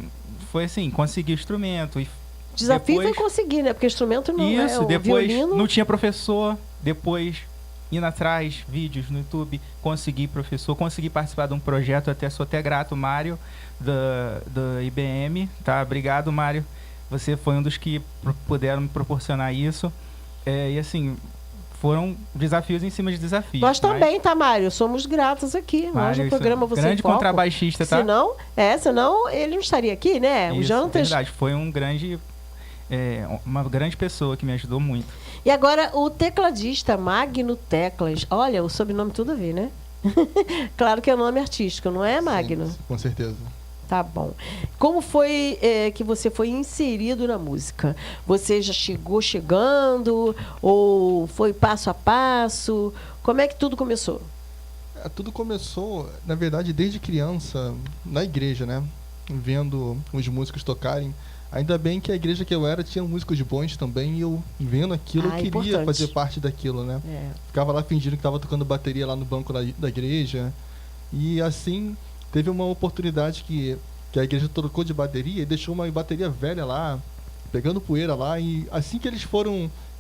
foi assim, consegui o instrumento. Desafio foi conseguir, né? Porque instrumento não é o depois violino... não tinha professor, depois indo atrás, vídeos no YouTube, consegui professor, consegui participar de um projeto, sou até grato, Mário, da IBM, tá? Obrigado, Mário. Você foi um dos que puderam me proporcionar isso. E assim, foram desafios em cima de desafios. Nós também, tá, Mário? Somos gratos aqui. Nós no programa Você grande contrabaixista, tá? Senão ele não estaria aqui, né? Isso, o Jonatas... verdade. Foi uma grande pessoa que me ajudou muito. E agora o tecladista Magno Teclas. Olha, o sobrenome tudo a ver, né? Claro que é o nome artístico, não é, Magno? Sim, com certeza. Tá bom. Como foi que você foi inserido na música? Você já chegando? Ou foi passo a passo? Como é que tudo começou? Tudo começou, na verdade, desde criança, na igreja, né? Vendo os músicos tocarem. Ainda bem que a igreja que eu era tinha músicos bons também, e eu vendo aquilo, eu queria importante. fazer parte daquilo, né? Ficava lá fingindo que estava tocando bateria lá no banco da igreja. E assim, teve uma oportunidade que a igreja trocou de bateria e deixou uma bateria velha lá, pegando poeira lá, e assim que eles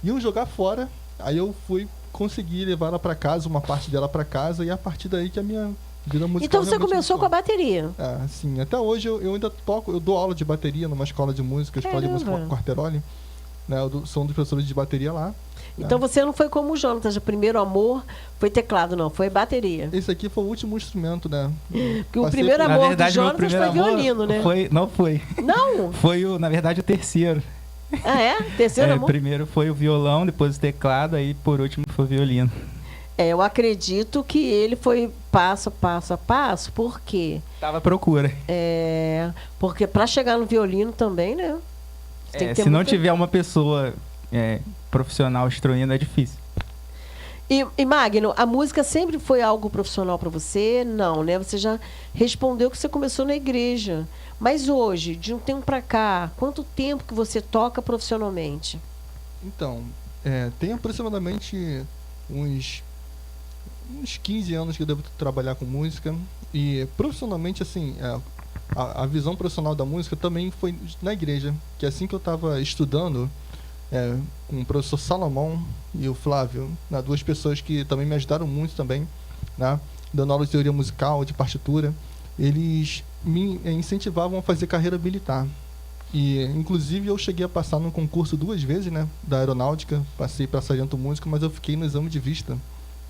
iam jogar fora, aí eu fui consegui levar ela para casa, uma parte dela para casa, e a partir daí que a minha vida musical. Então você realmente começou com a bateria. sim. Até hoje eu ainda toco, eu dou aula de bateria numa escola de música, escola de música Quarteroli, né? Sou um dos professores de bateria lá. Então você não foi como o Jonatas, o primeiro amor foi teclado, não, foi bateria. Esse aqui foi o último instrumento, né? Porque o primeiro amor verdade, do Jonatas foi violino, né? Não foi. Não? Foi, na verdade, o terceiro. Ah, é? Terceiro amor? Primeiro foi o violão, depois o teclado, aí por último foi o violino. Eu acredito que ele foi passo a passo, por quê? Tava à procura. Porque para chegar no violino também, né? Tem que ter se não tiver uma pessoa profissional instruindo, é difícil. E Magno, a música sempre foi algo profissional para você? Não, né? Você já respondeu que você começou na igreja. Mas hoje, de um tempo para cá, quanto tempo que você toca profissionalmente? Então, tem aproximadamente uns 15 anos que eu devo trabalhar com música. E profissionalmente, assim, a visão profissional da música também foi na igreja. Que assim que eu estava estudando, com o professor Salomão e o Flávio, né, duas pessoas que também me ajudaram muito também, né, dando aula de teoria musical, de partitura, eles me incentivavam a fazer carreira militar. E inclusive eu cheguei a passar num concurso 2 vezes, né, da aeronáutica, passei para sargento músico, mas eu fiquei no exame de vista,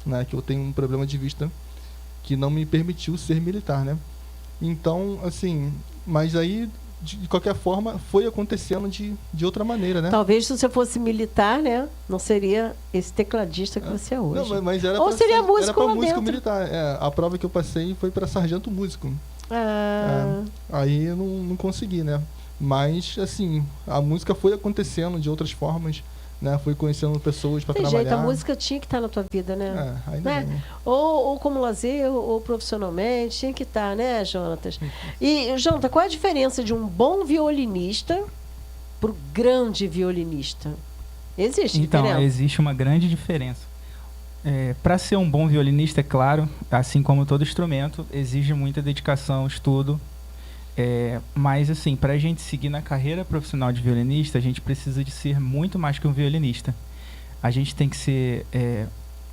né, que eu tenho um problema de vista que não me permitiu ser militar, né. Então, assim, mas aí de qualquer forma, foi acontecendo de outra maneira, né? Talvez se você fosse militar, né? Não seria esse tecladista que você é hoje. Não, mas era ou seria músico era para lá músico dentro. militar. A prova que eu passei foi para sargento músico. Aí eu não consegui, né? Mas, assim, a música foi acontecendo de outras formas, né? Fui conhecendo pessoas para trabalhar. Jeito, a música tinha que estar na tua vida, né? Ainda né? bem. Ou como lazer, ou profissionalmente, tinha que estar, né, Jonatas? E, Jonatas, qual é a diferença de um bom violinista para o grande violinista? Existe diferença? Então, existe uma grande diferença. Para ser um bom violinista, é claro, assim como todo instrumento, exige muita dedicação, estudo. Mas, assim, para a gente seguir na carreira profissional de violinista, a gente precisa de ser muito mais que um violinista. A gente tem que ser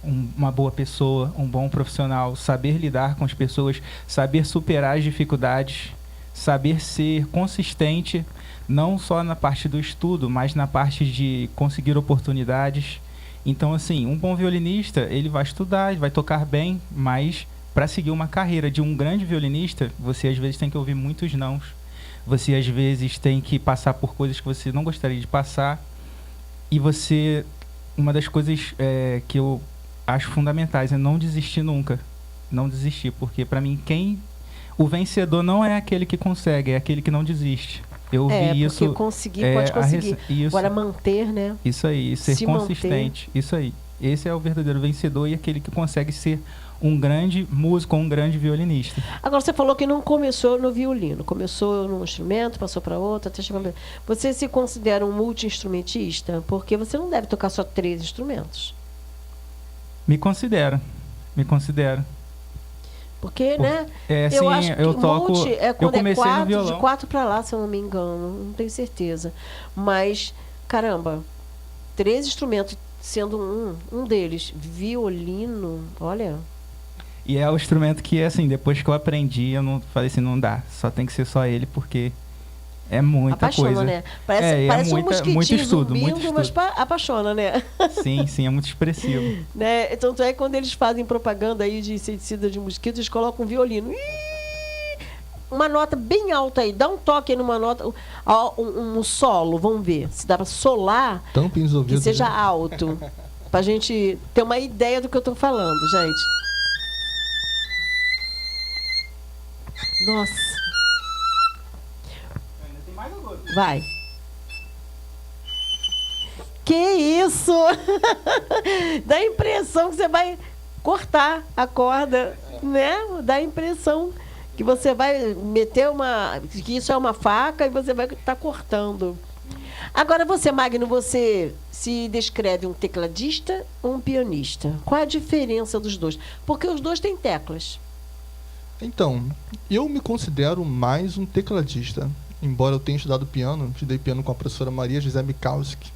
uma boa pessoa, um bom profissional, saber lidar com as pessoas, saber superar as dificuldades, saber ser consistente, não só na parte do estudo, mas na parte de conseguir oportunidades. Então, assim, um bom violinista, ele vai estudar, ele vai tocar bem, mas para seguir uma carreira de um grande violinista, você às vezes tem que ouvir muitos nãos. Você às vezes tem que passar por coisas que você não gostaria de passar. E uma das coisas que eu acho fundamentais é não desistir nunca. Não desistir, porque para mim o vencedor não é aquele que consegue, é aquele que não desiste. Eu vi isso. Porque conseguir pode conseguir. Isso, agora manter, né? Isso aí, ser consistente. Manter. Isso aí. Esse é o verdadeiro vencedor e aquele que consegue ser um grande músico, um grande violinista. Agora, você falou que não começou no violino. Começou num instrumento, passou para outro, até chegar... Você se considera um multi-instrumentista? Porque você não deve tocar só 3 instrumentos. Me considero. Porque, né? Sim, eu acho que eu toco. multi Eu comecei no violão. De 4 para lá, se eu não me engano. Não tenho certeza. Mas, caramba, 3 instrumentos, sendo um deles violino, olha. E é o instrumento que, assim, depois que eu aprendi, eu não falei assim, não dá. Só tem que ser só ele, porque é muita apaixona, coisa. Né? Parece um mosquitinho muito estudo, mas apaixona, né? Sim, é muito expressivo. Né? Tanto é que quando eles fazem propaganda aí de inseticida de mosquitos, eles colocam um violino. Uma nota bem alta aí, dá um toque aí numa nota, um solo, vamos ver se dá para solar, tampem os ouvidos, que seja alto, pra gente ter uma ideia do que eu tô falando, gente. Nossa. Vai. Que isso? Dá a impressão que você vai cortar a corda, né? Dá a impressão que você vai meter que isso é uma faca e você vai estar cortando. Agora você, Magno, você se descreve um tecladista ou um pianista? Qual a diferença dos dois? Porque os dois têm teclas. Então, eu me considero mais um tecladista. Embora eu tenha estudado piano, estudei piano com a professora Maria José Mikalski,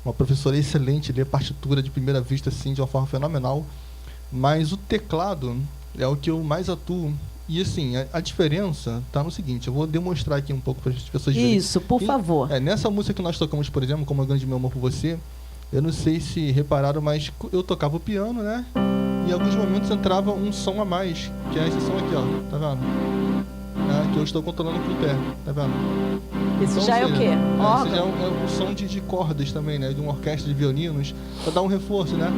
uma professora excelente, lê partitura de primeira vista, assim, de uma forma fenomenal. Mas o teclado é o que eu mais atuo. E assim, a diferença tá no seguinte, eu vou demonstrar aqui um pouco para as pessoas verem. Isso, por favor. Nessa música que nós tocamos, por exemplo, como O Grande Meu Amor por Você, eu não sei se repararam, mas eu tocava o piano, né? E em alguns momentos entrava um som a mais, que é esse som aqui, ó, tá vendo? Que eu estou controlando com o pé, tá vendo? Esse Então, já é o quê? Esse já é um som de cordas também, né? De uma orquestra de violinos, para dar um reforço, né?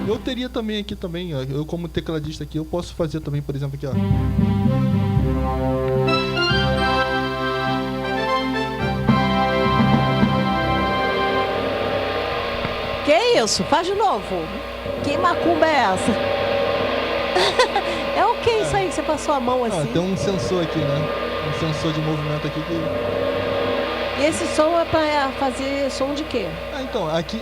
Eu teria também aqui também, ó, eu como tecladista aqui, eu posso fazer também, por exemplo, aqui, ó. Que isso? Faz de novo. Que macumba é essa? É o que isso aí que você passou a mão assim? Tem um sensor aqui, né? Um sensor de movimento aqui que... E esse som é pra fazer som de quê? Então, aqui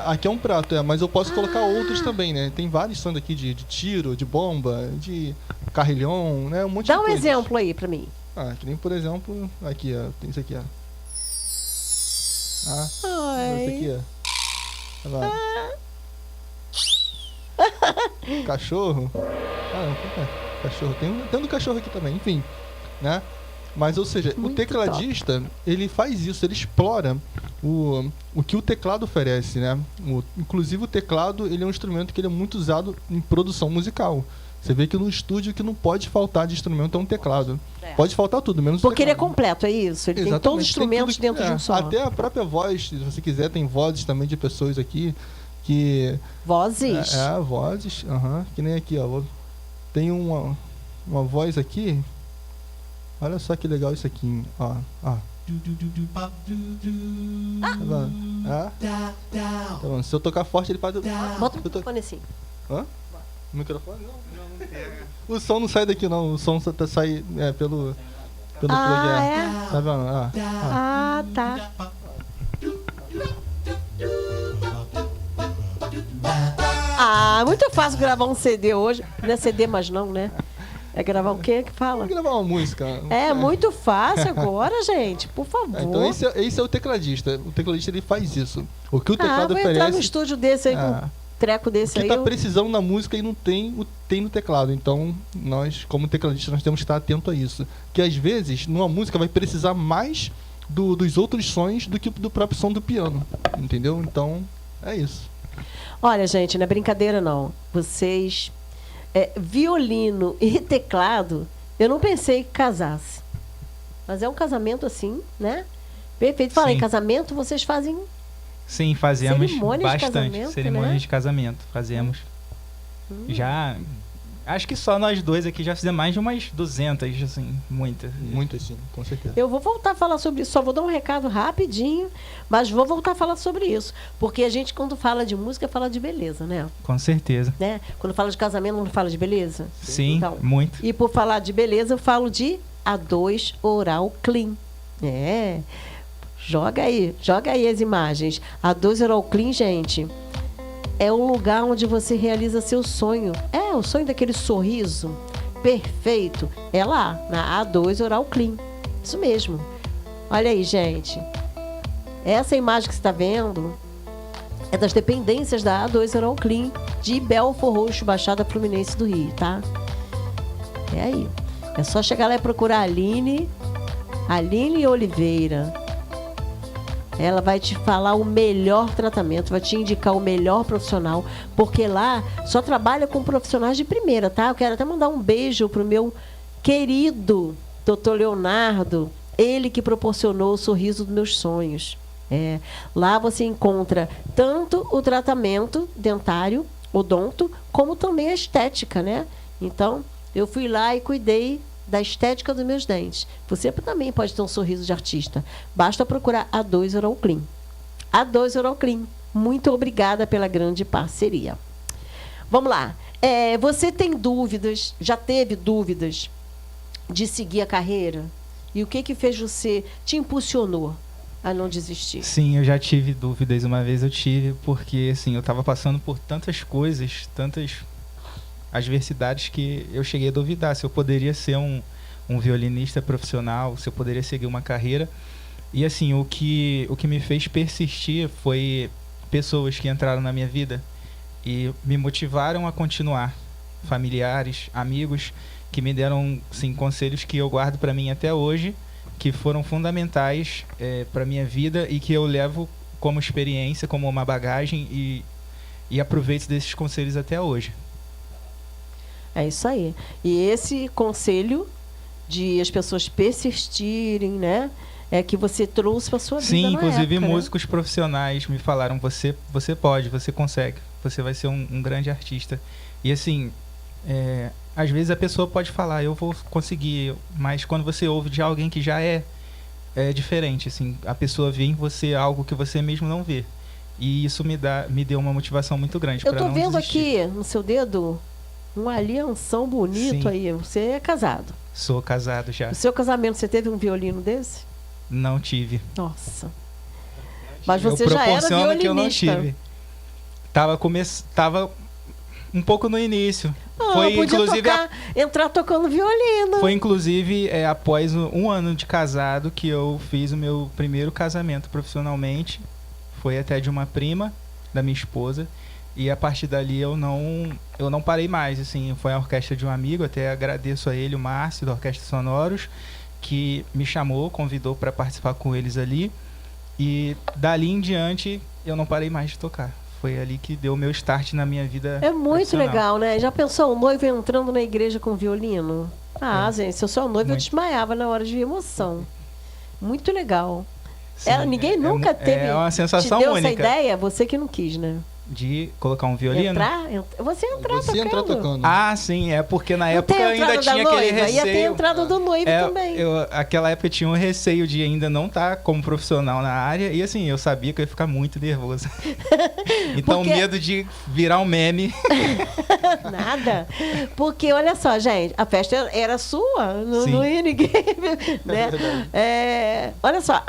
aqui é um prato, mas eu posso colocar outros também, né? Tem vários sons aqui de tiro, de bomba, de carrilhão, né? Um monte de Dá um coisas. exemplo aí pra mim. Que nem, por exemplo, aqui, ó. Tem isso aqui, ó. Ai. Esse aqui, ó. Olha lá. Cachorro. Cachorro. Tem um do cachorro aqui também, enfim, né? Mas, ou seja, Muito o tecladista, ele faz isso, ele explora o que o teclado oferece, né? Inclusive o teclado, ele é um instrumento que ele é muito usado em produção musical. Você vê que no estúdio que não pode faltar de instrumento é um teclado. Pode faltar tudo, menos o Porque ele é teclado. completo, é isso? Ele tem todos os instrumentos dentro de um som. Até a própria voz, se você quiser, tem vozes também de pessoas aqui que... Vozes? Vozes, que nem aqui, ó. Tem uma voz aqui. Olha só que legal isso aqui, ó. Tá bom? Se eu tocar forte, ele pode... Bota o microfone assim. Hã? O microfone? Não. O som não sai daqui, não. O som sai pelo plug. É? Tá vendo? Tá. Muito fácil gravar um CD hoje. Não é CD mais não, né? É gravar o quê que fala? Gravar uma música. Muito fácil agora, gente. Por favor. Então esse é o tecladista. O tecladista, ele faz isso. O que o teclado vou oferece... entrar no estúdio desse aí, com um treco desse aí. O que tá precisando na música e não tem no teclado. Então, nós, como tecladistas, nós temos que estar atento a isso. Que às vezes, numa música, vai precisar mais dos outros sons do que do próprio som do piano. Entendeu? Então, é isso. Olha, gente, não é brincadeira, não. Vocês... violino e teclado, eu não pensei que casasse. Mas é um casamento assim, né? Perfeito. Fala em casamento, vocês fazem... Sim, fazemos cerimônia bastante cerimônias de casamento. Fazemos. Já... Acho que só nós dois aqui já fizemos mais de umas 200, assim, muitas. Muitas, sim, com certeza. Eu vou voltar a falar sobre isso, só vou dar um recado rapidinho, mas vou voltar a falar sobre isso. Porque a gente, quando fala de música, fala de beleza, né? Com certeza. Né? Quando fala de casamento, não fala de beleza? Sim, então, muito. E por falar de beleza, eu falo de A2 Oral Clean. Joga aí as imagens. A2 Oral Clean, gente, é um lugar onde você realiza seu sonho. O sonho daquele sorriso perfeito. É lá, na A2 Oral Clean. Isso mesmo. Olha aí, gente. Essa imagem que você está vendo é das dependências da A2 Oral Clean de Belford Roxo, Baixada Fluminense do Rio, tá? É aí. É só chegar lá e procurar a Aline Oliveira. Ela vai te falar o melhor tratamento, vai te indicar o melhor profissional, porque lá só trabalha com profissionais de primeira, tá? Eu quero até mandar um beijo pro meu querido Dr. Leonardo, ele que proporcionou o sorriso dos meus sonhos. Lá você encontra tanto o tratamento dentário, odonto, como também a estética, né? Então, eu fui lá e cuidei da estética dos meus dentes. Você também pode ter um sorriso de artista. Basta procurar A2 Oral Clean. A2 Oral Clean. Muito obrigada pela grande parceria. Vamos lá. Você tem dúvidas, já teve dúvidas de seguir a carreira? E o que fez você, te impulsionou a não desistir? Sim, eu já tive dúvidas. Uma vez eu tive, porque assim, eu estava passando por tantas coisas, tantas adversidades, que eu cheguei a duvidar se eu poderia ser um violinista profissional, se eu poderia seguir uma carreira. E assim, o que me fez persistir foi pessoas que entraram na minha vida e me motivaram a continuar. Familiares, amigos, que me deram, sim, conselhos que eu guardo para mim até hoje, que foram fundamentais para minha vida e que eu levo como experiência, como uma bagagem e aproveito desses conselhos até hoje. É isso aí. E esse conselho de as pessoas persistirem, né? É que você trouxe para sua vida. Sim, na inclusive época, músicos profissionais me falaram, você pode, você consegue, você vai ser um grande artista. E assim, às vezes a pessoa pode falar, eu vou conseguir, mas quando você ouve de alguém que já é diferente, assim, a pessoa vê em você algo que você mesmo não vê. E isso me deu uma motivação muito grande. Eu tô vendo aqui no seu dedo um alianção bonito. Sim. Aí. Você é casado. Sou casado já. No seu casamento você teve um violino desse? Não tive. Nossa. Mas Eu você já era proporciono violinista. que eu não tive. Tava um pouco no início. Foi podia inclusive entrar tocando violino. Foi inclusive após um ano de casado que eu fiz o meu primeiro casamento profissionalmente. Foi até de uma prima da minha esposa. E a partir dali eu não parei mais. Assim, foi a orquestra de um amigo, até agradeço a ele, o Márcio, da Orquestra Sonoros, que me chamou, convidou para participar com eles ali. E dali em diante eu não parei mais de tocar. Foi ali que deu o meu start na minha vida. É muito profissional. legal, né? Já pensou o noivo entrando na igreja com violino? Gente, se eu sou noivo, eu Muito. desmaiava na hora de emoção. Muito legal. Sim, Ninguém nunca teve. É uma sensação te deu única. essa ideia? Você que não quis, né? De colocar um violino? Você entrar Você tocando. entrar tocando. Ah, sim, é porque na Não época tem a eu ainda entrada da tinha aquele noiva, receio. ia ter a entrada do noivo também. Aquela época eu tinha um receio de ainda não estar como profissional na área e assim, eu sabia que eu ia ficar muito nervoso. Então, Porque- medo de virar um meme. Nada. Porque, olha só, gente, a festa era sua, Sim. não ia ninguém. Né? Olha só,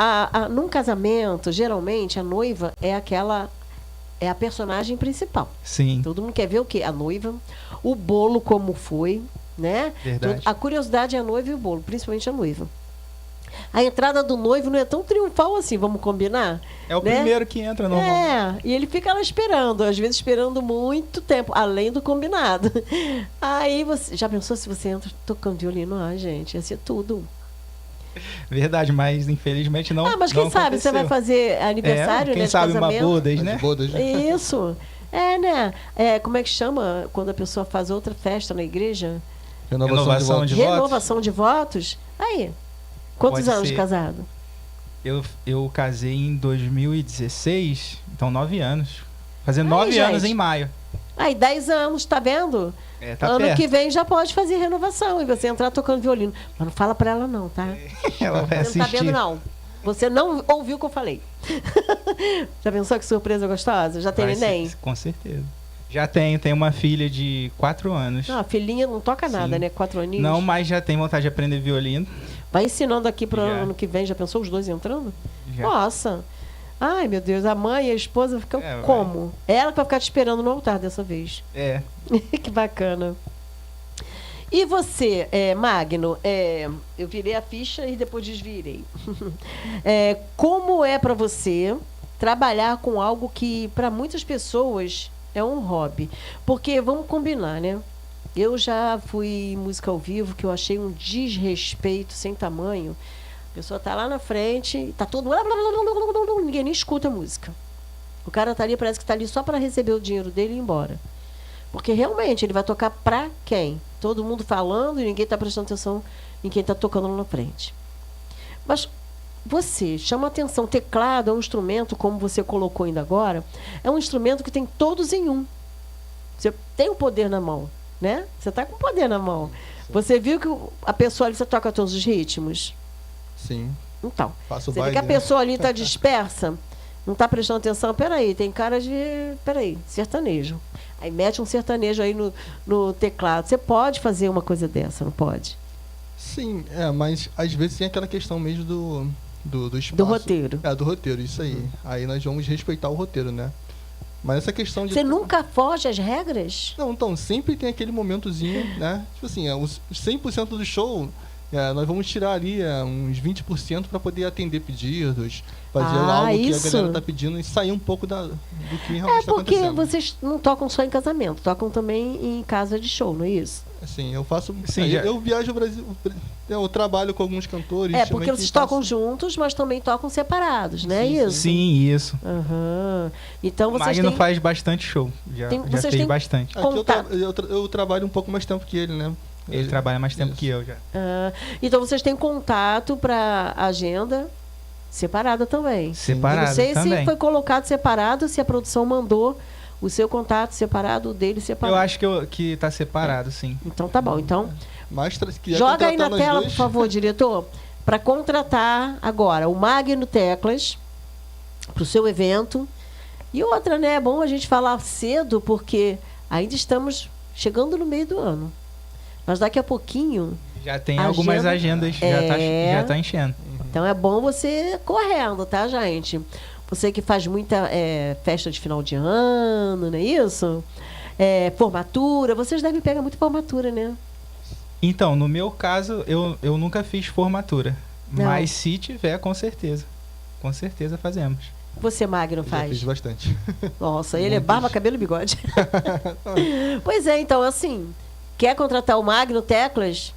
num casamento, geralmente, a noiva é a personagem principal. Sim, Todo mundo quer ver o quê? A noiva, o bolo como foi, né? verdade. A curiosidade é a noiva e o bolo, principalmente a noiva. A entrada do noivo não é tão triunfal assim, vamos combinar? É o né? primeiro que entra normalmente. E ele fica lá esperando, às vezes esperando muito tempo, além do combinado. Aí você já pensou se você entra tocando violino? Gente, ia ser tudo. Verdade, mas infelizmente não. Mas quem não sabe você vai aconteceu. fazer aniversário, Quem né? sabe de uma casamento. bodas, As né? bodas. Isso. Né? Como é que chama quando a pessoa faz outra festa na igreja? Renovação de votos. Renovação de votos? Aí. Quantos Pode anos ser. de casado? Eu casei em 2016, então 9 anos. Fazendo Aí, 9 anos gente. em maio. Aí, 10 anos, tá vendo? Tá ano perto. que vem já pode fazer renovação e você entrar tocando violino. Mas não fala pra ela não, tá? Ela vai Você não tá assistir. vendo não. Você não ouviu o que eu falei. Já pensou que surpresa gostosa? Já tem Vai neném? ser, com certeza. Já tenho uma filha de 4 anos. Não, a filhinha não toca nada, Sim. né? 4 aninhos. Não, mas já tem vontade de aprender violino. Vai ensinando aqui pro Já. ano que vem. Já pensou os dois entrando? Já. Nossa. Ai, meu Deus. A mãe e a esposa ficam Vai. como? Ela que vai ficar te esperando no altar dessa vez. É. Que bacana. E você, Magno, eu virei a ficha e depois desvirei. Como é para você trabalhar com algo que para muitas pessoas é um hobby? Porque vamos combinar, né? Eu já fui em música ao vivo que eu achei um desrespeito sem tamanho. A pessoa tá lá na frente, tá todo ninguém nem escuta a música. O cara tá ali, parece que tá ali só para receber o dinheiro dele e ir embora. Porque realmente ele vai tocar pra quem? Todo mundo falando e ninguém tá prestando atenção em quem tá tocando lá na frente. Mas você chama atenção, teclado é um instrumento, como você colocou ainda agora, é um instrumento que tem todos em um. Você tem o poder na mão, né? Você tá com o poder na mão. Você viu que a pessoa ali, você toca todos os ritmos? Sim. Então, Faço você vê baile, que a né? pessoa ali está dispersa, não está prestando atenção. Peraí, tem cara de. Peraí, sertanejo. Aí mete um sertanejo aí no teclado. Você pode fazer uma coisa dessa, não pode? Sim, mas às vezes tem aquela questão mesmo do espaço. Do roteiro. Do roteiro, isso aí. Aí nós vamos respeitar o roteiro, né? Mas essa questão de... Você nunca foge às regras? Não, então, sempre tem aquele momentozinho, né? Tipo assim, os 100% do show nós vamos tirar ali uns 20% para poder atender pedidos, fazer Ah, algo que a isso. galera tá pedindo e sair um pouco do que realmente está Porque acontecendo. vocês não tocam só em casamento, tocam também em casa de show, não é isso? Assim, eu faço. Sim, eu viajo o Brasil. Eu trabalho com alguns cantores. É, também porque que vocês tocam faço- juntos, mas também tocam separados, né? Sim, Isso? Sim, isso. Aham. Então O vocês Magno têm... faz bastante show. Já Vocês fez têm- bastante. Aqui contato. eu trabalho um pouco mais tempo que ele, né? Ele trabalha mais tempo Isso. que eu já. Então vocês têm contato para agenda separada também. Eu Separado não sei também. se foi colocado separado, se a produção mandou o seu contato separado, o dele separado. Eu acho que tá separado, sim. Então tá bom. Então Mas quiser joga aí na contratar nós tela, dois, por favor, diretor, para contratar agora o Magno Teclas para o seu evento. E outra, né? É bom a gente falar cedo, porque ainda estamos chegando no meio do ano. Mas daqui a pouquinho, Já tem Agenda- algumas agendas, já tá enchendo. então é bom você correndo, tá, gente? Você que faz muita festa de final de ano, não é isso? Formatura, vocês devem pegar muito formatura, né? Então, no meu caso, eu nunca fiz formatura. Não. Mas se tiver, com certeza. Com certeza fazemos. Você, Magno, já fiz faz? bastante. Nossa, ele é Muitos. barba, cabelo e bigode. Pois é, então, assim, quer contratar o Magno Teclas?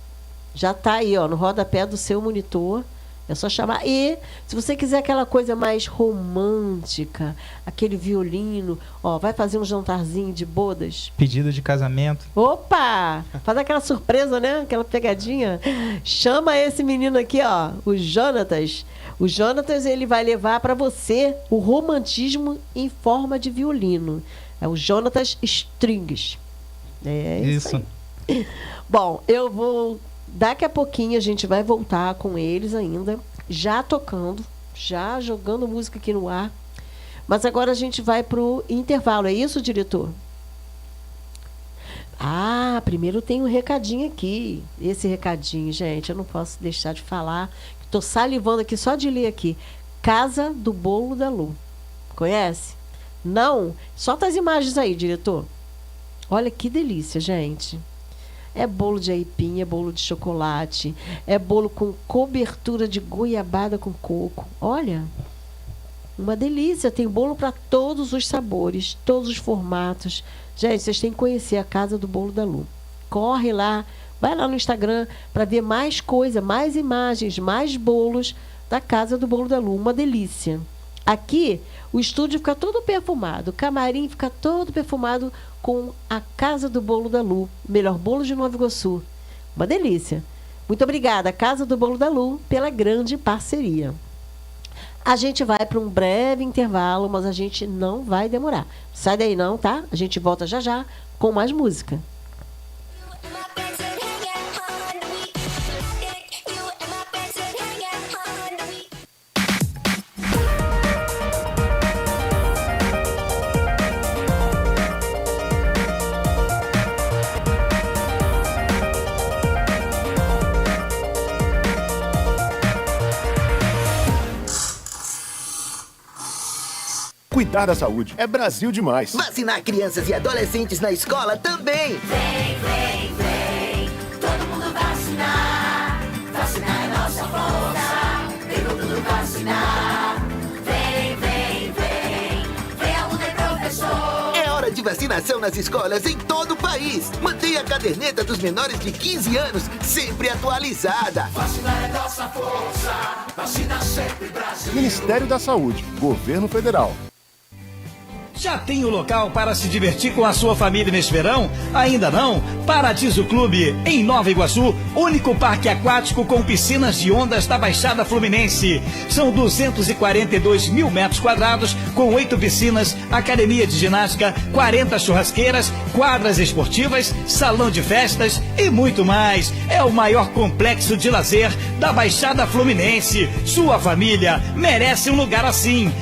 Já tá aí, ó, no rodapé do seu monitor. É só chamar. E, se você quiser aquela coisa mais romântica, aquele violino, ó, vai fazer um jantarzinho de bodas. Pedido de casamento. Opa! Faz aquela surpresa, né? Aquela pegadinha. Chama esse menino aqui, ó, o Jonatas. O Jonatas, ele vai levar para você o romantismo em forma de violino. É o Jonatas Strings. É isso. aí. Bom, eu vou... Daqui a pouquinho a gente vai voltar com eles ainda, já tocando, já jogando música aqui no ar. Mas agora a gente vai pro intervalo, é isso, diretor? Ah, primeiro tem um recadinho aqui. Esse recadinho, gente, eu não posso deixar de falar. Estou salivando aqui só de ler aqui. Casa do Bolo da Lu. Conhece? Não? Solta as imagens aí, diretor. Olha que delícia, gente. É bolo de aipim, é bolo de chocolate, é bolo com cobertura de goiabada com coco. Olha, uma delícia. Tem bolo para todos os sabores, todos os formatos. Gente, vocês têm que conhecer a Casa do Bolo da Lu. Corre lá, vai lá no Instagram para ver mais coisa, mais imagens, mais bolos da Casa do Bolo da Lu. Uma delícia. Aqui, o estúdio fica todo perfumado, o camarim fica todo perfumado com a Casa do Bolo da Lu, o melhor bolo de Nova Iguaçu. Uma delícia. Muito obrigada, Casa do Bolo da Lu, pela grande parceria. A gente vai para um breve intervalo, mas a gente não vai demorar. Sai daí não, tá? A gente volta já já com mais música. Cuidar da saúde é Brasil demais. Vacinar crianças e adolescentes na escola também. Vem, vem, vem, todo mundo vacinar. Vacinar é nossa força, vem todo mundo vacinar. Vem, vem, vem, vem aluno e professor. É hora de vacinação nas escolas em todo o país. Mantenha a caderneta dos menores de 15 anos sempre atualizada. Vacinar é nossa força, vacina sempre Brasil. Ministério da Saúde, Governo Federal. Já tem o local para se divertir com a sua família neste verão? Ainda não? Paradiso Clube, em Nova Iguaçu, único parque aquático com piscinas de ondas da Baixada Fluminense. São 242 mil metros quadrados, com 8 piscinas, academia de ginástica, 40 churrasqueiras, quadras esportivas, salão de festas e muito mais. É o maior complexo de lazer da Baixada Fluminense. Sua família merece um lugar assim.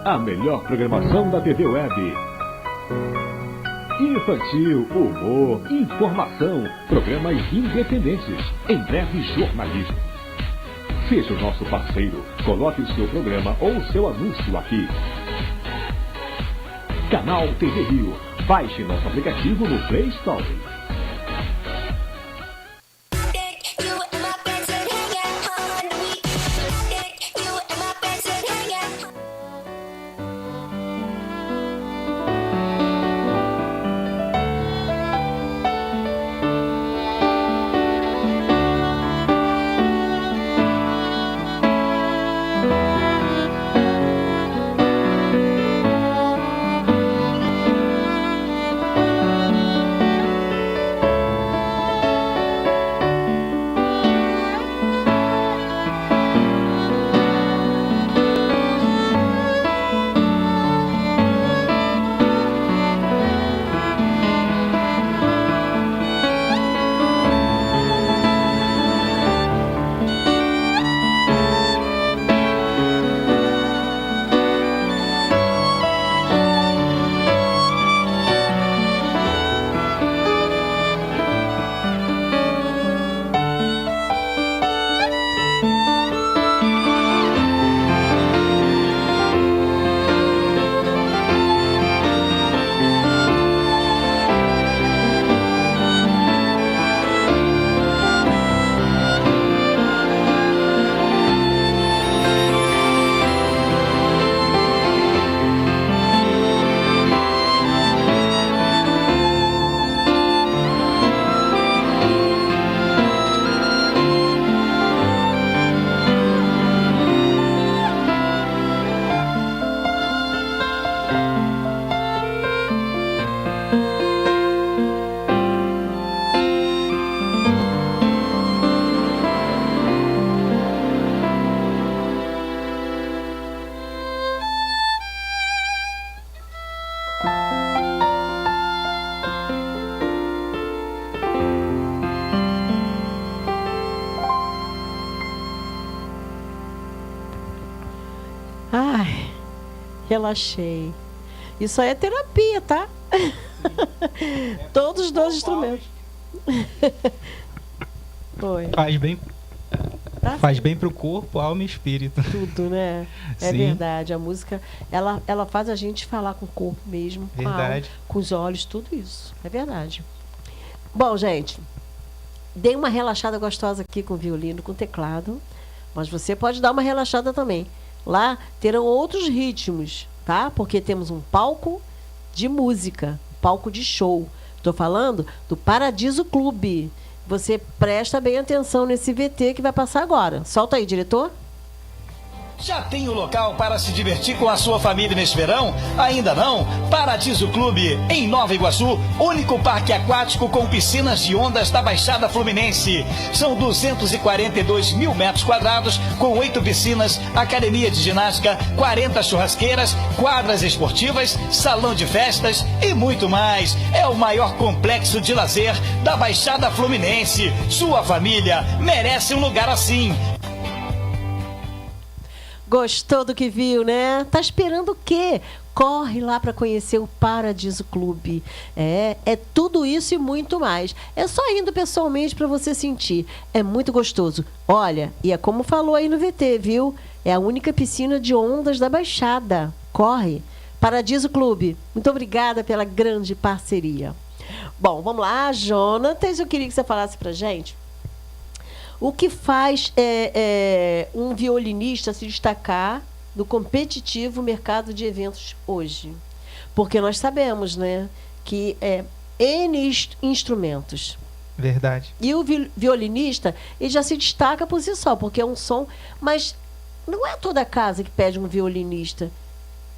a melhor programação da TV Web. Infantil, humor, informação, programas independentes, em breve jornalismo. Seja o nosso parceiro, coloque o seu programa ou o seu anúncio aqui. Canal TV Rio, baixe nosso aplicativo no Play Store. Ai, relaxei. Isso aí é terapia, tá? Todos os dois instrumentos. Foi. Faz bem. Tá Faz sim. bem pro corpo, alma e espírito. Tudo, né? É Sim. verdade. A música, ela faz a gente falar com o corpo mesmo, com a alma, Verdade. com os olhos, tudo isso. É verdade. Bom, gente, dei uma relaxada gostosa aqui com o violino, com o teclado, mas você pode dar uma relaxada também. Lá terão outros ritmos, tá? Porque temos um palco de música, um palco de show. Estou falando do Paradiso Clube. Você presta bem atenção nesse VT que vai passar agora. Solta aí, diretor. Já tem o local para se divertir com a sua família neste verão? Ainda não? Paradiso Clube, em Nova Iguaçu, único parque aquático com piscinas de ondas da Baixada Fluminense. São 242 mil metros quadrados, com 8 piscinas, academia de ginástica, 40 churrasqueiras, quadras esportivas, salão de festas e muito mais. É o maior complexo de lazer da Baixada Fluminense. Sua família merece um lugar assim. Gostou do que viu, né? Tá esperando o quê? Corre lá para conhecer o Paradiso Clube. É tudo isso e muito mais. É só indo pessoalmente para você sentir. É muito gostoso. Olha, e é como falou aí no VT, viu? É a única piscina de ondas da Baixada. Corre. Paradiso Clube. Muito obrigada pela grande parceria. Bom, vamos lá, Jonatas. Eu queria que você falasse pra gente o que faz um violinista se destacar no competitivo mercado de eventos hoje? Porque nós sabemos, né, que N instrumentos. Verdade. E o violinista, ele já se destaca por si só, porque é um som... Mas não é toda casa que pede um violinista.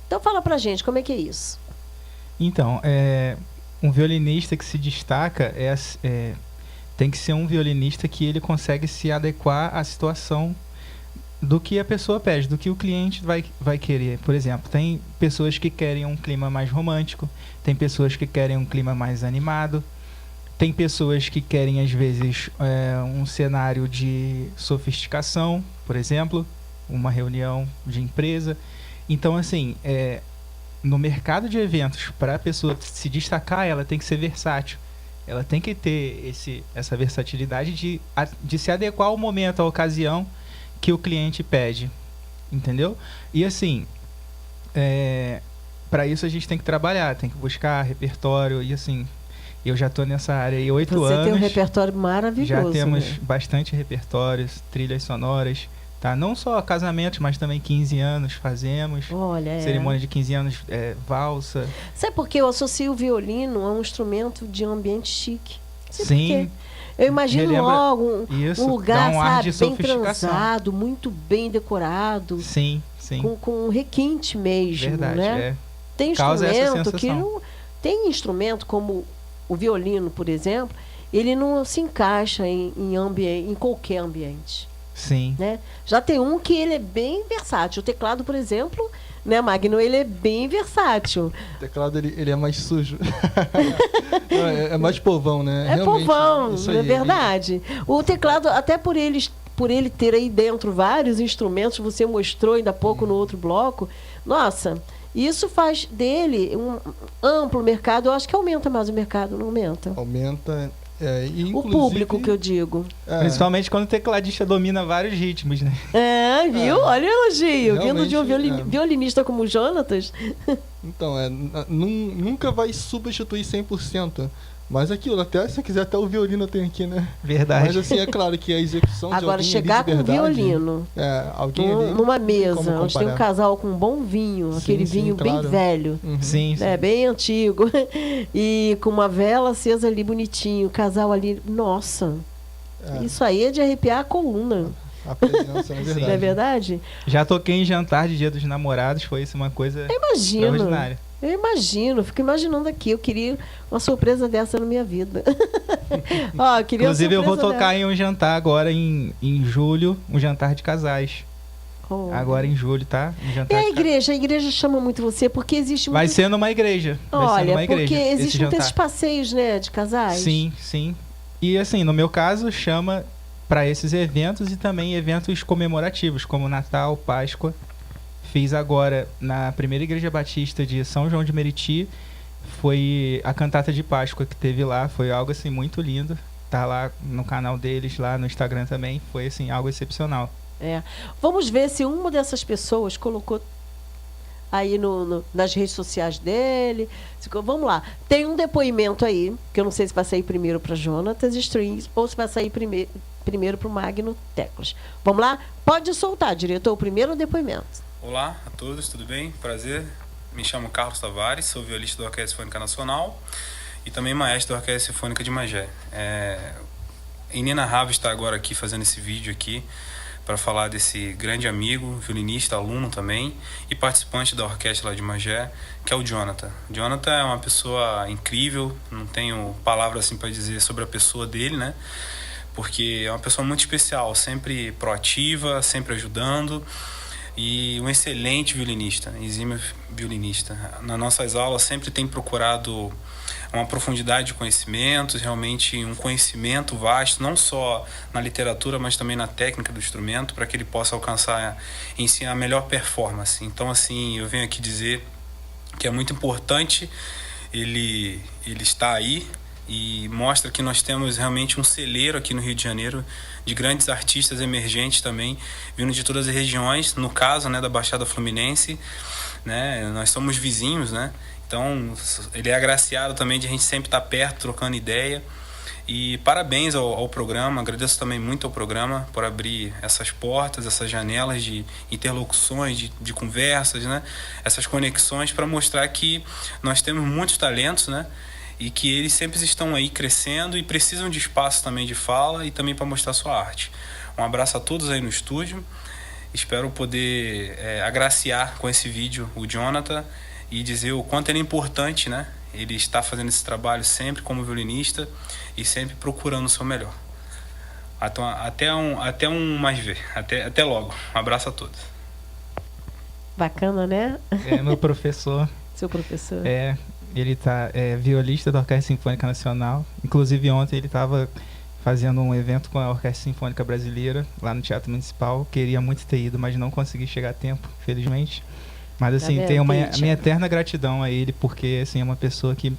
Então fala pra gente, como é que é isso? Então, um violinista que se destaca tem que ser um violinista que ele consegue se adequar à situação do que a pessoa pede, do que o cliente vai querer. Por exemplo, tem pessoas que querem um clima mais romântico, tem pessoas que querem um clima mais animado, tem pessoas que querem, às vezes, um cenário de sofisticação, por exemplo, uma reunião de empresa. Então, assim, no mercado de eventos, para a pessoa se destacar, ela tem que ser versátil. Ela tem que ter essa versatilidade de se adequar ao momento, à ocasião que o cliente pede. Entendeu? E assim, para isso a gente tem que trabalhar, tem que buscar repertório. E assim, eu já estou nessa área há 8 anos. Você tem um repertório maravilhoso. Já temos né? bastante repertórios, trilhas sonoras. Tá? Não só casamentos, mas também 15 anos fazemos. Olha, cerimônia de 15 anos, valsa. Sabe por quê? Eu associo o violino a um instrumento de ambiente chique. Sim. Eu imagino logo um lugar, dá um ar de sabe, bem sofisticação. transado, muito bem decorado. Sim, sim. Com requinte mesmo, Verdade, né? Tem Causa essa instrumento que sensação. não... Tem instrumento como o violino, por exemplo, ele não se encaixa em qualquer ambiente. Sim. Né? Já tem um que ele é bem versátil. O teclado, por exemplo, né, Magno, ele é bem versátil. O teclado ele é mais sujo. é mais povão, né? É realmente, povão, isso não é aí, verdade? O teclado, até por ele ter aí dentro vários instrumentos, você mostrou ainda há pouco no outro bloco, nossa, isso faz dele um amplo mercado. Eu acho que aumenta mais o mercado, não aumenta? Aumenta. O público que eu digo. Principalmente quando o tecladista domina vários ritmos, né? Viu? Olha o elogio. Vindo de um Realmente, violinista como o Jonatas. Então, nunca vai substituir 100%. Mas aquilo, até se quiser, até o violino tem aqui, né? Verdade. Mas assim, é claro que a execução de Agora, alguém chegar ali com de um verdade, violino alguém ali, numa mesa, como onde tem um comparar. casal com um bom vinho, Sim, aquele sim, vinho claro. bem velho, Sim, né, bem antigo, e com uma vela acesa ali bonitinho, o casal ali, nossa, isso aí é de arrepiar a coluna. A presença, não é verdade? Não é verdade? Já toquei em jantar de Dia dos Namorados, foi isso uma coisa extraordinária. Eu imagino, fico imaginando aqui. Eu queria uma surpresa dessa na minha vida. Ó, queria Inclusive, eu vou tocar dessa. em um jantar agora em julho, um jantar de casais. Oh. Agora em julho, tá? Um E jantar a igreja chama muito você, porque existe Vai muito... ser numa igreja. Olha, porque esse existem jantar. muitos passeios, né, de casais. Sim, sim. E assim, no meu caso, chama para esses eventos e também eventos comemorativos, como Natal, Páscoa. Fiz agora na primeira igreja batista de São João de Meriti, foi a cantata de Páscoa que teve lá, foi algo assim muito lindo. Tá lá no canal deles, lá no Instagram também, foi assim algo excepcional. Vamos ver se uma dessas pessoas colocou aí nas redes sociais dele. Vamos lá. Tem um depoimento aí, que eu não sei se vai sair primeiro para Jonatas Strings ou se vai sair primeiro para o Magno Teclas. Vamos lá? Pode soltar, diretor, o primeiro depoimento. Olá a todos, tudo bem? Prazer. Me chamo Carlos Tavares, sou violista da Orquestra Sinfônica Nacional e também maestro da Orquestra Sinfônica de Magé. É inenarrável estar agora aqui fazendo esse vídeo aqui para falar desse grande amigo, violinista, aluno também e participante da orquestra lá de Magé, que é o Jonathan. O Jonathan é uma pessoa incrível, não tenho palavras assim para dizer sobre a pessoa dele, né? Porque é uma pessoa muito especial, sempre proativa, sempre ajudando. E um excelente violinista, exímio violinista. Nas nossas aulas sempre tem procurado uma profundidade de conhecimentos, realmente um conhecimento vasto, não só na literatura, mas também na técnica do instrumento, para que ele possa alcançar em si a melhor performance. Então, assim, eu venho aqui dizer que é muito importante ele estar aí, e mostra que nós temos realmente um celeiro aqui no Rio de Janeiro de grandes artistas emergentes também, vindo de todas as regiões, no caso, né, da Baixada Fluminense, né, nós somos vizinhos, né, então ele é agraciado também de a gente sempre estar perto, trocando ideia. E parabéns ao programa, agradeço também muito ao programa por abrir essas portas, essas janelas de interlocuções, de conversas, né, essas conexões para mostrar que nós temos muitos talentos, né, e que eles sempre estão aí crescendo e precisam de espaço também de fala e também para mostrar sua arte. Um abraço a todos aí no estúdio, espero poder agraciar com esse vídeo o Jonathan e dizer o quanto ele é importante, né? Ele está fazendo esse trabalho sempre como violinista e sempre procurando o seu melhor. Até um mais ver, até logo, um abraço a todos. Bacana, né? É meu professor. Seu professor. Ele é violista da Orquestra Sinfônica Nacional. Inclusive ontem ele estava fazendo um evento com a Orquestra Sinfônica Brasileira lá no Teatro Municipal. Queria muito ter ido, mas não consegui chegar a tempo, felizmente. Mas assim, vendo, tenho a Kate? minha eterna gratidão a ele, porque assim, é uma pessoa que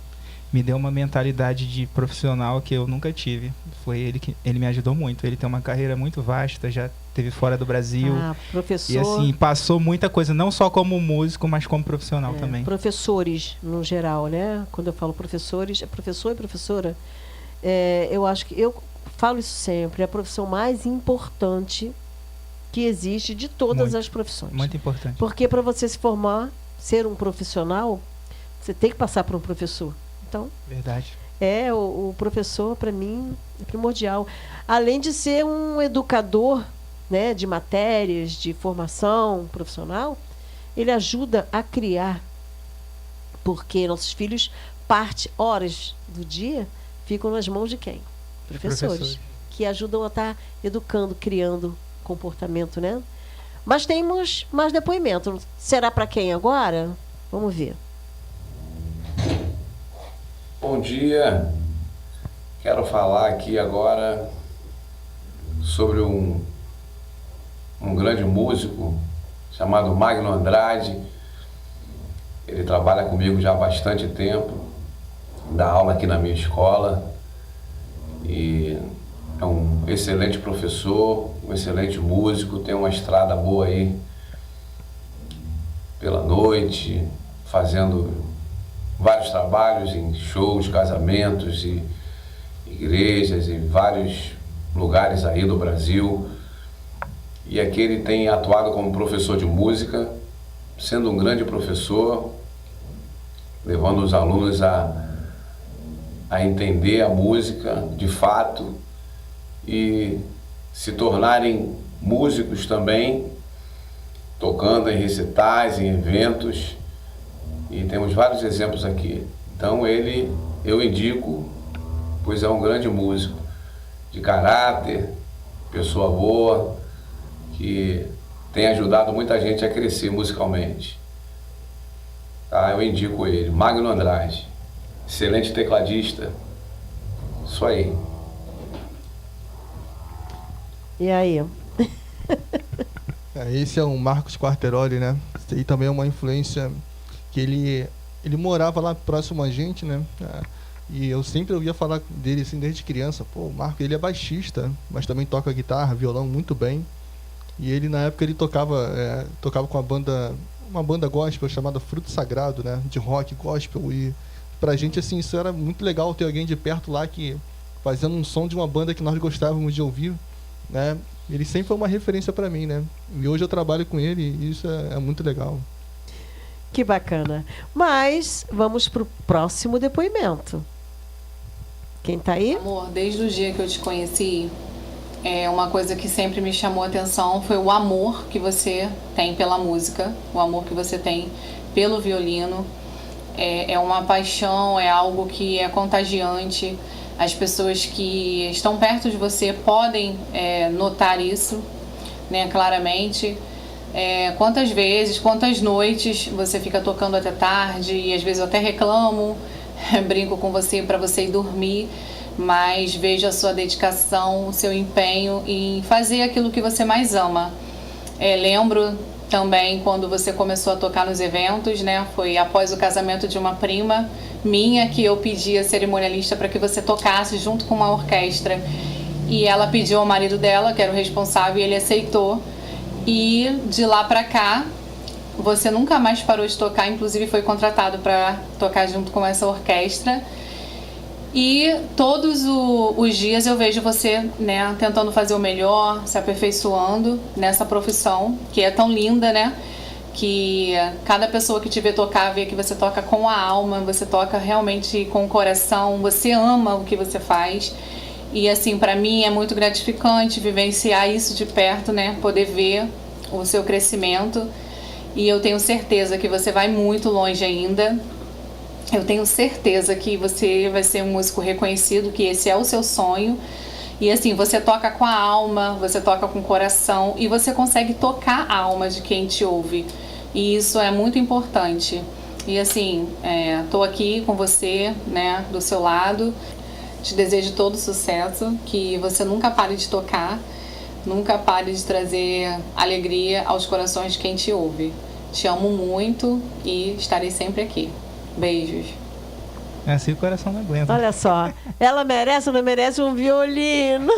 me deu uma mentalidade de profissional que eu nunca tive. Foi ele me ajudou muito. Ele tem uma carreira muito vasta, já esteve fora do Brasil. Professor. E assim, passou muita coisa, não só como músico, mas como profissional também. Professores, no geral, né? Quando eu falo professores, é professor e professora. Eu acho que eu falo isso sempre, é a profissão mais importante que existe de todas as profissões. Muito importante. Porque para você se formar, ser um profissional, você tem que passar por um professor. Então, verdade. O professor, para mim, é primordial. Além de ser um educador, né, de matérias, de formação profissional, ele ajuda a criar, porque nossos filhos, horas do dia, ficam nas mãos de quem? Professores. Que ajudam a estar educando, criando comportamento, né? Mas temos mais depoimento. Será para quem agora? Vamos ver. Bom dia, quero falar aqui agora sobre um grande músico chamado Magno Andrade. Ele trabalha comigo já há bastante tempo, dá aula aqui na minha escola e é um excelente professor, um excelente músico, tem uma estrada boa aí pela noite, fazendo vários trabalhos em shows, casamentos e igrejas e vários lugares aí do Brasil. E aqui ele tem atuado como professor de música, sendo um grande professor, levando os alunos a entender a música de fato e se tornarem músicos também, tocando em recitais, em eventos. E temos vários exemplos aqui. Então eu indico, pois é um grande músico, de caráter, pessoa boa, que tem ajudado muita gente a crescer musicalmente. Tá? Eu indico ele, Magno Andrade, excelente tecladista. Isso aí. E aí? Esse é o Marcos Quarteroli, né? Esse aí também é uma influência que ele morava lá próximo a gente, né? E eu sempre ouvia falar dele assim desde criança. Pô, o Marco, ele é baixista, mas também toca guitarra, violão muito bem. E ele na época ele tocava com uma banda gospel chamada Fruto Sagrado, né? De rock gospel. E pra gente assim isso era muito legal ter alguém de perto lá que fazendo um som de uma banda que nós gostávamos de ouvir, né? Ele sempre foi uma referência pra mim, né? E hoje eu trabalho com ele e isso é muito legal. Que bacana. Mas vamos pro próximo depoimento. Quem tá aí? Amor, desde o dia que eu te conheci, uma coisa que sempre me chamou a atenção foi o amor que você tem pela música, o amor que você tem pelo violino. É uma paixão, é algo que é contagiante. As pessoas que estão perto de você podem notar isso, né, claramente. Quantas vezes, quantas noites você fica tocando até tarde e às vezes eu até reclamo, brinco com você para você ir dormir, mas vejo a sua dedicação, o seu empenho em fazer aquilo que você mais ama. Lembro também quando você começou a tocar nos eventos, né? Foi após o casamento de uma prima minha que eu pedi a cerimonialista para que você tocasse junto com uma orquestra. E ela pediu ao marido dela, que era o responsável, e ele aceitou. E de lá para cá, você nunca mais parou de tocar, inclusive foi contratado para tocar junto com essa orquestra. E todos os dias eu vejo você, né, tentando fazer o melhor, se aperfeiçoando nessa profissão, que é tão linda, né? Que cada pessoa que te vê tocar, vê que você toca com a alma, você toca realmente com o coração, você ama o que você faz. E assim, para mim é muito gratificante vivenciar isso de perto, né? Poder ver o seu crescimento. E eu tenho certeza que você vai muito longe ainda. Eu tenho certeza que você vai ser um músico reconhecido, que esse é o seu sonho. E assim, você toca com a alma, você toca com o coração e você consegue tocar a alma de quem te ouve. E isso é muito importante. E assim, tô aqui com você, né, do seu lado. Te desejo todo sucesso, que você nunca pare de tocar, nunca pare de trazer alegria aos corações de quem te ouve. Te amo muito e estarei sempre aqui. Beijos. Assim o coração não aguenta. Olha só, ela merece ou não merece um violino?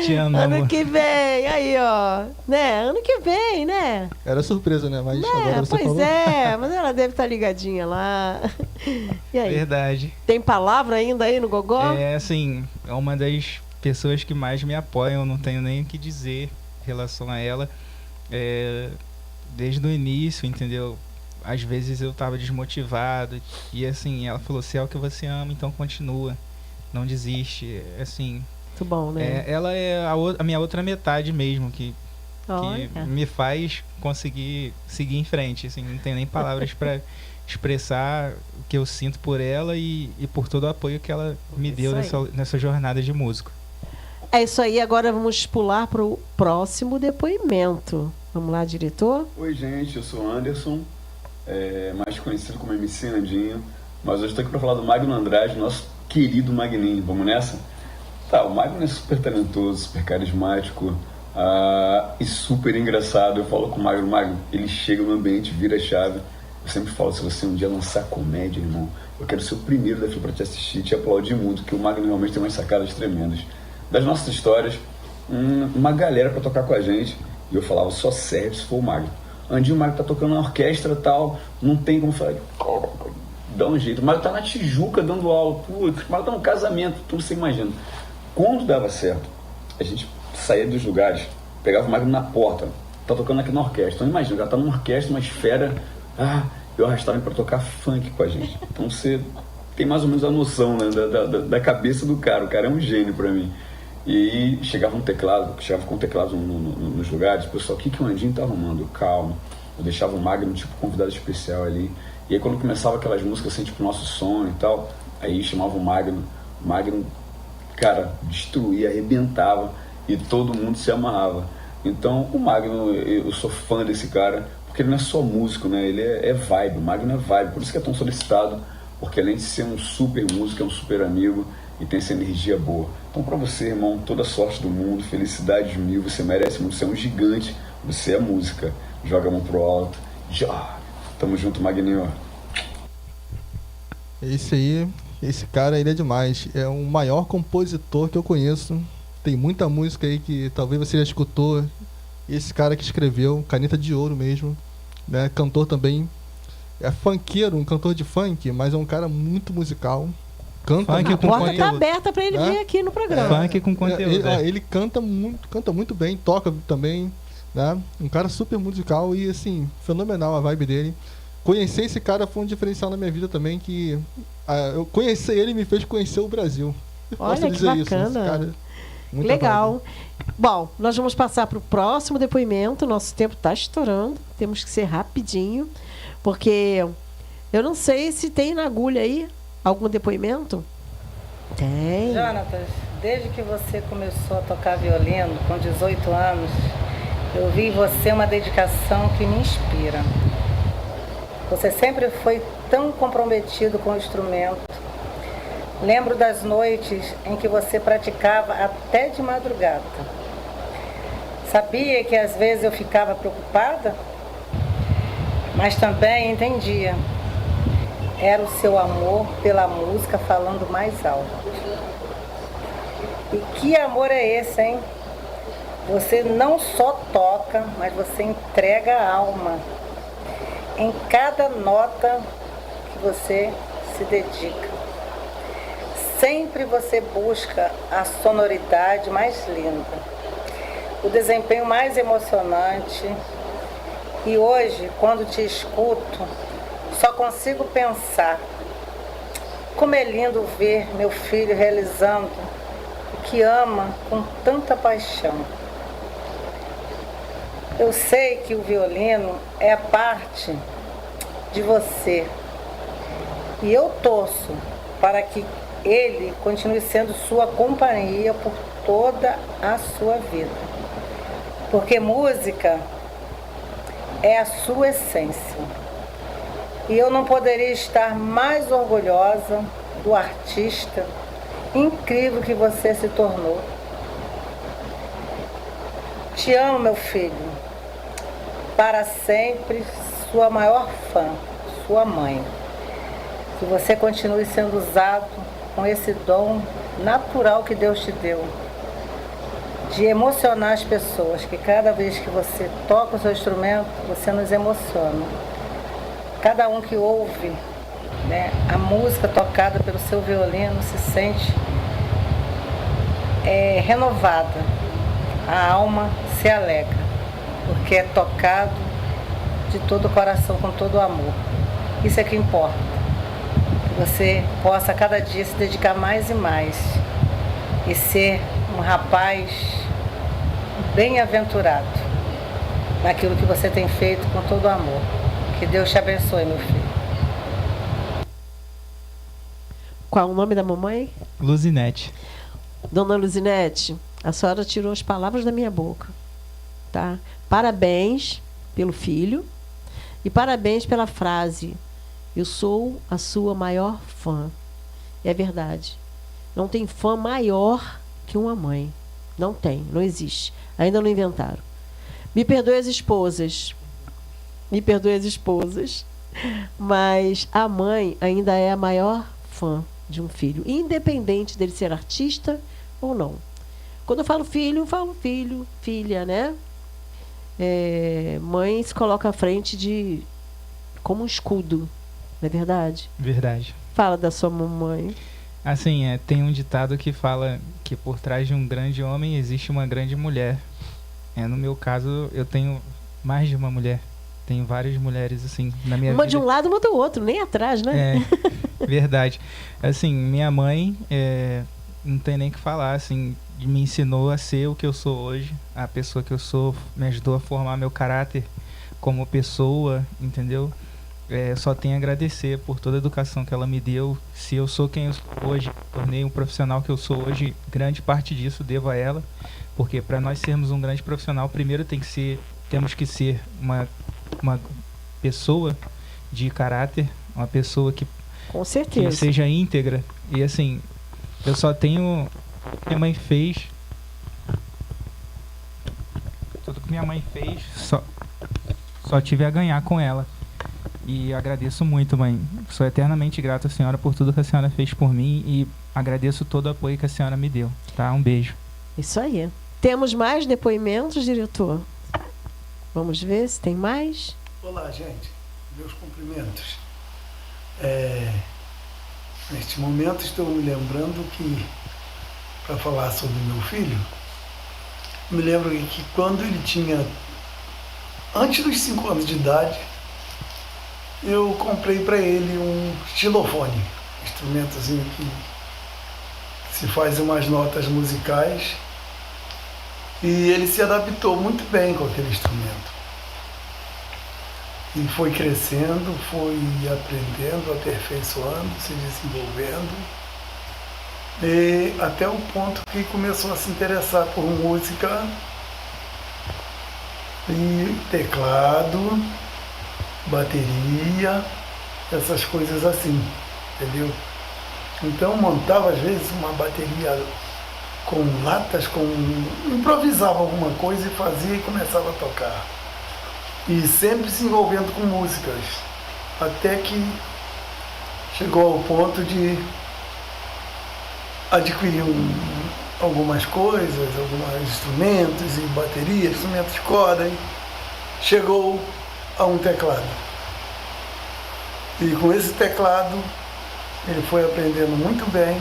Te amo, ano amor. que vem, aí ó, né? Ano que vem, né? Era surpresa, né? Mas agora você Pois falou. é, mas ela deve estar ligadinha lá. E aí? Verdade. Tem palavra ainda aí no Gogó? É, assim, é uma das pessoas que mais me apoiam, não tenho nem o que dizer em relação a ela. Desde o início, entendeu? Às vezes eu tava desmotivado e assim, ela falou, se é o que você ama, então continua, não desiste, assim. Muito bom, né? Ela é a minha outra metade mesmo, que me faz conseguir seguir em frente, assim, não tenho nem palavras para expressar o que eu sinto por ela e por todo o apoio que ela me deu nessa jornada de músico. É isso aí, agora vamos pular para o próximo depoimento. Vamos lá, diretor? Oi, gente, eu sou Anderson, mais conhecido como MC Andinho, mas hoje estou aqui para falar do Magno Andrade, nosso querido Magninho. Vamos nessa? Tá, o Magno é super talentoso, super carismático e super engraçado. Eu falo com o Magno, ele chega no ambiente, vira a chave. Eu sempre falo, se você um dia lançar comédia, irmão, eu quero ser o primeiro da fila para te assistir e te aplaudir muito, que o Magno realmente tem umas sacadas tremendas. Das nossas histórias, uma galera para tocar com a gente, e eu falava, só serve se for o Magno. Andinho, o Magno tá tocando na orquestra e tal, não tem como falar, dá um jeito. O Magno tá na Tijuca dando aula, putz, o Magno tá num casamento, tudo você imagina. Quando dava certo, a gente saía dos lugares, pegava o Magno na porta, tá tocando aqui na orquestra. Então imagina, o cara tá numa orquestra, uma esfera, eu arrastava ele pra tocar funk com a gente. Então você tem mais ou menos a noção, né, da cabeça do cara. O cara é um gênio pra mim. E chegava com teclado nos lugares, o pessoal, o que o Andinho tá arrumando? Calma. Eu deixava o Magno tipo convidado especial ali. E aí quando começava aquelas músicas assim, tipo Nosso Som e tal, aí chamava o Magno, cara, destruía, arrebentava e todo mundo se amarrava. Então o Magno, eu sou fã desse cara, porque ele não é só músico, né? Ele é vibe, o Magno é vibe, por isso que é tão solicitado, porque além de ser um super músico, é um super amigo e tem essa energia boa. Então pra você, irmão, toda a sorte do mundo, felicidades mil, você merece muito, você é um gigante, você é música, joga a mão pro alto, tamo junto, Magninho. Esse cara, ele é demais, é o maior compositor que eu conheço, tem muita música aí que talvez você já escutou, esse cara que escreveu, caneta de ouro mesmo, né? Cantor também, é funkeiro, um cantor de funk, mas é um cara muito musical. Canta a porta tá aberta para ele vir aqui no programa. Funk com conteúdo. Ele canta muito bem, toca também, né? Um cara super musical e assim, fenomenal a vibe dele. Conhecer esse cara foi um diferencial na minha vida também, que eu conhecer ele me fez conhecer o Brasil. Olha que bacana. Legal. Bom, nós vamos passar para o próximo depoimento. Nosso tempo está estourando. Temos que ser rapidinho, porque eu não sei se tem na agulha aí algum depoimento. Tem. Jonatas, desde que você começou a tocar violino, com 18 anos, eu vi em você uma dedicação que me inspira. Você sempre foi tão comprometido com o instrumento. Lembro das noites em que você praticava até de madrugada. Sabia que às vezes eu ficava preocupada, mas também entendia. Era o seu amor pela música falando mais alto. E que amor é esse, hein? Você não só toca, mas você entrega a alma em cada nota que você se dedica. Sempre você busca a sonoridade mais linda, o desempenho mais emocionante. E hoje, quando te escuto, só consigo pensar como é lindo ver meu filho realizando o que ama com tanta paixão. Eu sei que o violino é parte de você e eu torço para que ele continue sendo sua companhia por toda a sua vida, porque música é a sua essência. E eu não poderia estar mais orgulhosa do artista incrível que você se tornou. Te amo, meu filho. Para sempre, sua maior fã, sua mãe. Que você continue sendo usado com esse dom natural que Deus te deu, de emocionar as pessoas, que cada vez que você toca o seu instrumento, você nos emociona. Cada um que ouve, né, a música tocada pelo seu violino se sente renovada, a alma se alegra, porque é tocado de todo o coração, com todo o amor. Isso é que importa, que você possa cada dia se dedicar mais e mais e ser um rapaz bem-aventurado naquilo que você tem feito com todo o amor. Que Deus te abençoe, meu filho. Qual o nome da mamãe? Luzinete. Dona Luzinete, a senhora tirou as palavras da minha boca, tá? Parabéns pelo filho e parabéns pela frase: eu sou a sua maior fã. É verdade. Não tem fã maior que uma mãe. Não tem, não existe. Ainda não inventaram. Me perdoe as esposas. Me perdoe as esposas. Mas a mãe ainda é a maior fã de um filho, independente dele ser artista ou não. Quando eu falo filho, filha, né? Mãe se coloca à frente como um escudo, não é verdade? Verdade. Fala da sua mamãe. Assim, tem um ditado que fala que por trás de um grande homem existe uma grande mulher. No meu caso, eu tenho mais de uma mulher. Tenho várias mulheres, assim, na minha vida. Uma de um lado, uma do outro, nem atrás, né? Verdade. Assim, minha mãe, não tem nem o que falar, assim, me ensinou a ser o que eu sou hoje. A pessoa que eu sou, me ajudou a formar meu caráter como pessoa, entendeu? Só tenho a agradecer por toda a educação que ela me deu. Se eu sou quem eu sou hoje, tornei um profissional que eu sou hoje, grande parte disso devo a ela. Porque para nós sermos um grande profissional, primeiro temos que ser uma pessoa de caráter, uma pessoa que, com certeza, que seja íntegra. E assim, eu só tenho... Minha mãe fez... Tudo que minha mãe fez, só tive a ganhar com ela. E agradeço muito, mãe. Sou eternamente grato à senhora por tudo que a senhora fez por mim e agradeço todo o apoio que a senhora me deu, tá? Um beijo. Isso aí. Temos mais depoimentos, diretor? Vamos ver se tem mais. Olá, gente. Meus cumprimentos. Neste momento estou me lembrando que, para falar sobre meu filho, me lembro que quando ele tinha, antes dos 5 anos de idade, eu comprei para ele um xilofone, instrumentozinho que se faz umas notas musicais, e ele se adaptou muito bem com aquele instrumento. E foi crescendo, foi aprendendo, aperfeiçoando, se desenvolvendo, e até o ponto que começou a se interessar por música e teclado, bateria, essas coisas assim, entendeu? Então montava às vezes uma bateria com latas, improvisava alguma coisa e fazia e começava a tocar. E sempre se envolvendo com músicas, até que chegou ao ponto de adquirir algumas coisas, alguns instrumentos e bateria, instrumentos de corda, e chegou a um teclado. E com esse teclado ele foi aprendendo muito bem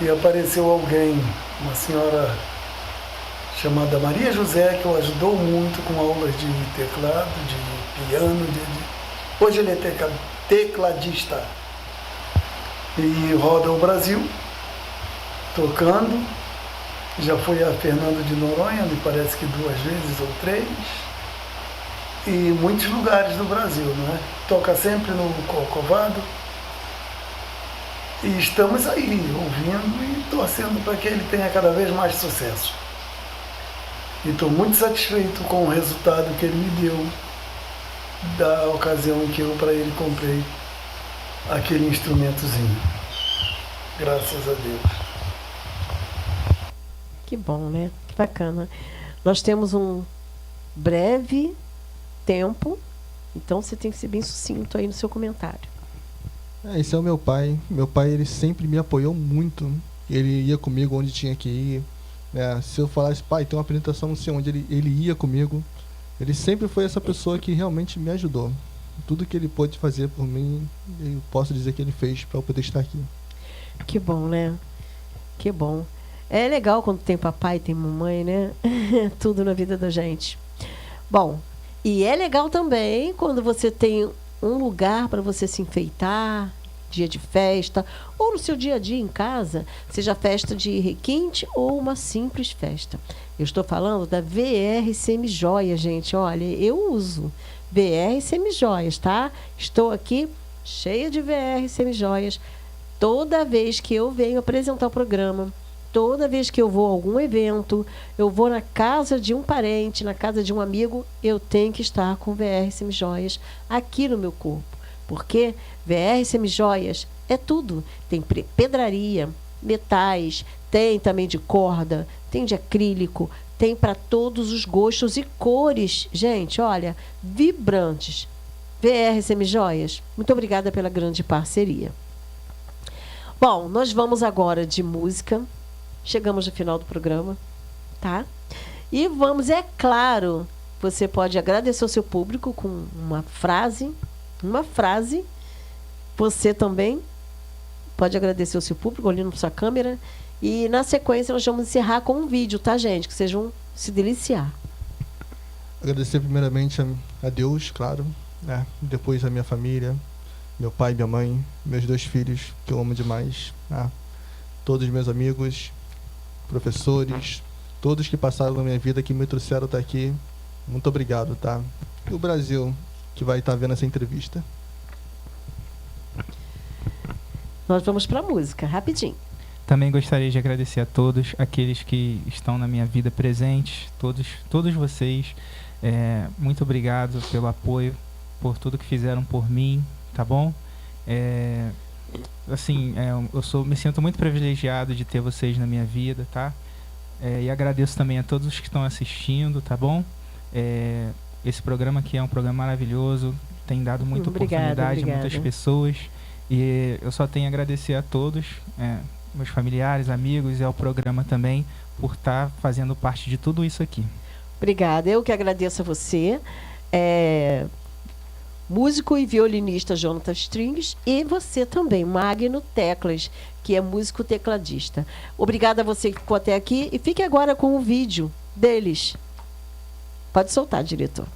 e apareceu alguém, uma senhora chamada Maria José, que o ajudou muito com aulas de teclado, de piano, hoje ele é tecladista e roda o Brasil tocando. Já foi a Fernando de Noronha, me parece que 2 vezes ou 3, e muitos lugares do Brasil, não é? Toca sempre no Corcovado. E estamos aí, ouvindo e torcendo para que ele tenha cada vez mais sucesso. E estou muito satisfeito com o resultado que ele me deu da ocasião em que eu para ele comprei aquele instrumentozinho. Graças a Deus. Que bom, né? Que bacana. Nós temos um breve tempo, Então você tem que ser bem sucinto aí no seu comentário. Esse é o meu pai. Meu pai, ele sempre me apoiou muito. Ele ia comigo onde tinha que ir. Se eu falasse, pai, tem uma apresentação, não sei onde, ele ia comigo. Ele sempre foi essa pessoa que realmente me ajudou. Tudo que ele pôde fazer por mim, eu posso dizer que ele fez para eu poder estar aqui. Que bom, né? Que bom. É legal quando tem papai e tem mamãe, né? Tudo na vida da gente. Bom, e é legal também quando você tem um lugar para você se enfeitar, dia de festa, ou no seu dia a dia em casa, seja festa de requinte ou uma simples festa. Eu estou falando da VR Semijoias, gente. Olha, eu uso VR Semijoias, tá? Estou aqui cheia de VR Semijoias. Toda vez que eu venho apresentar o programa, toda vez que eu vou a algum evento, eu vou na casa de um parente, na casa de um amigo, eu tenho que estar com VR Semijoias aqui no meu corpo. Porque VR Semijoias é tudo. Tem pedraria, metais, tem também de corda, tem de acrílico, tem para todos os gostos e cores. Gente, olha, vibrantes. VR Semijoias, muito obrigada pela grande parceria. Bom, nós vamos agora de música. Chegamos no final do programa, tá? E vamos, é claro, você pode agradecer ao seu público com uma frase. Você também pode agradecer ao seu público olhando para sua câmera. E na sequência nós vamos encerrar com um vídeo, tá, gente? Que vocês vão se deliciar. Agradecer primeiramente a Deus, claro, depois a minha família, meu pai, minha mãe, meus 2 filhos, que eu amo demais, todos os meus amigos, professores, todos que passaram na minha vida, que me trouxeram até aqui. Muito obrigado, tá? E o Brasil, que vai estar vendo essa entrevista. Nós vamos para a música, rapidinho. Também gostaria de agradecer a todos aqueles que estão na minha vida presentes, todos vocês. Muito obrigado pelo apoio, por tudo que fizeram por mim, tá bom? Me sinto muito privilegiado de ter vocês na minha vida, tá? E agradeço também a todos os que estão assistindo, tá bom? Esse programa aqui é um programa maravilhoso, tem dado muita oportunidade a muitas pessoas. E eu só tenho a agradecer a todos, meus familiares, amigos e ao programa também, por estar fazendo parte de tudo isso aqui. Obrigada. Eu que agradeço a você, músico e violinista Jonathan Strings, e você também, Magno Teclas, que é músico tecladista. Obrigada a você que ficou até aqui e fique agora com o vídeo deles. Pode soltar, diretor.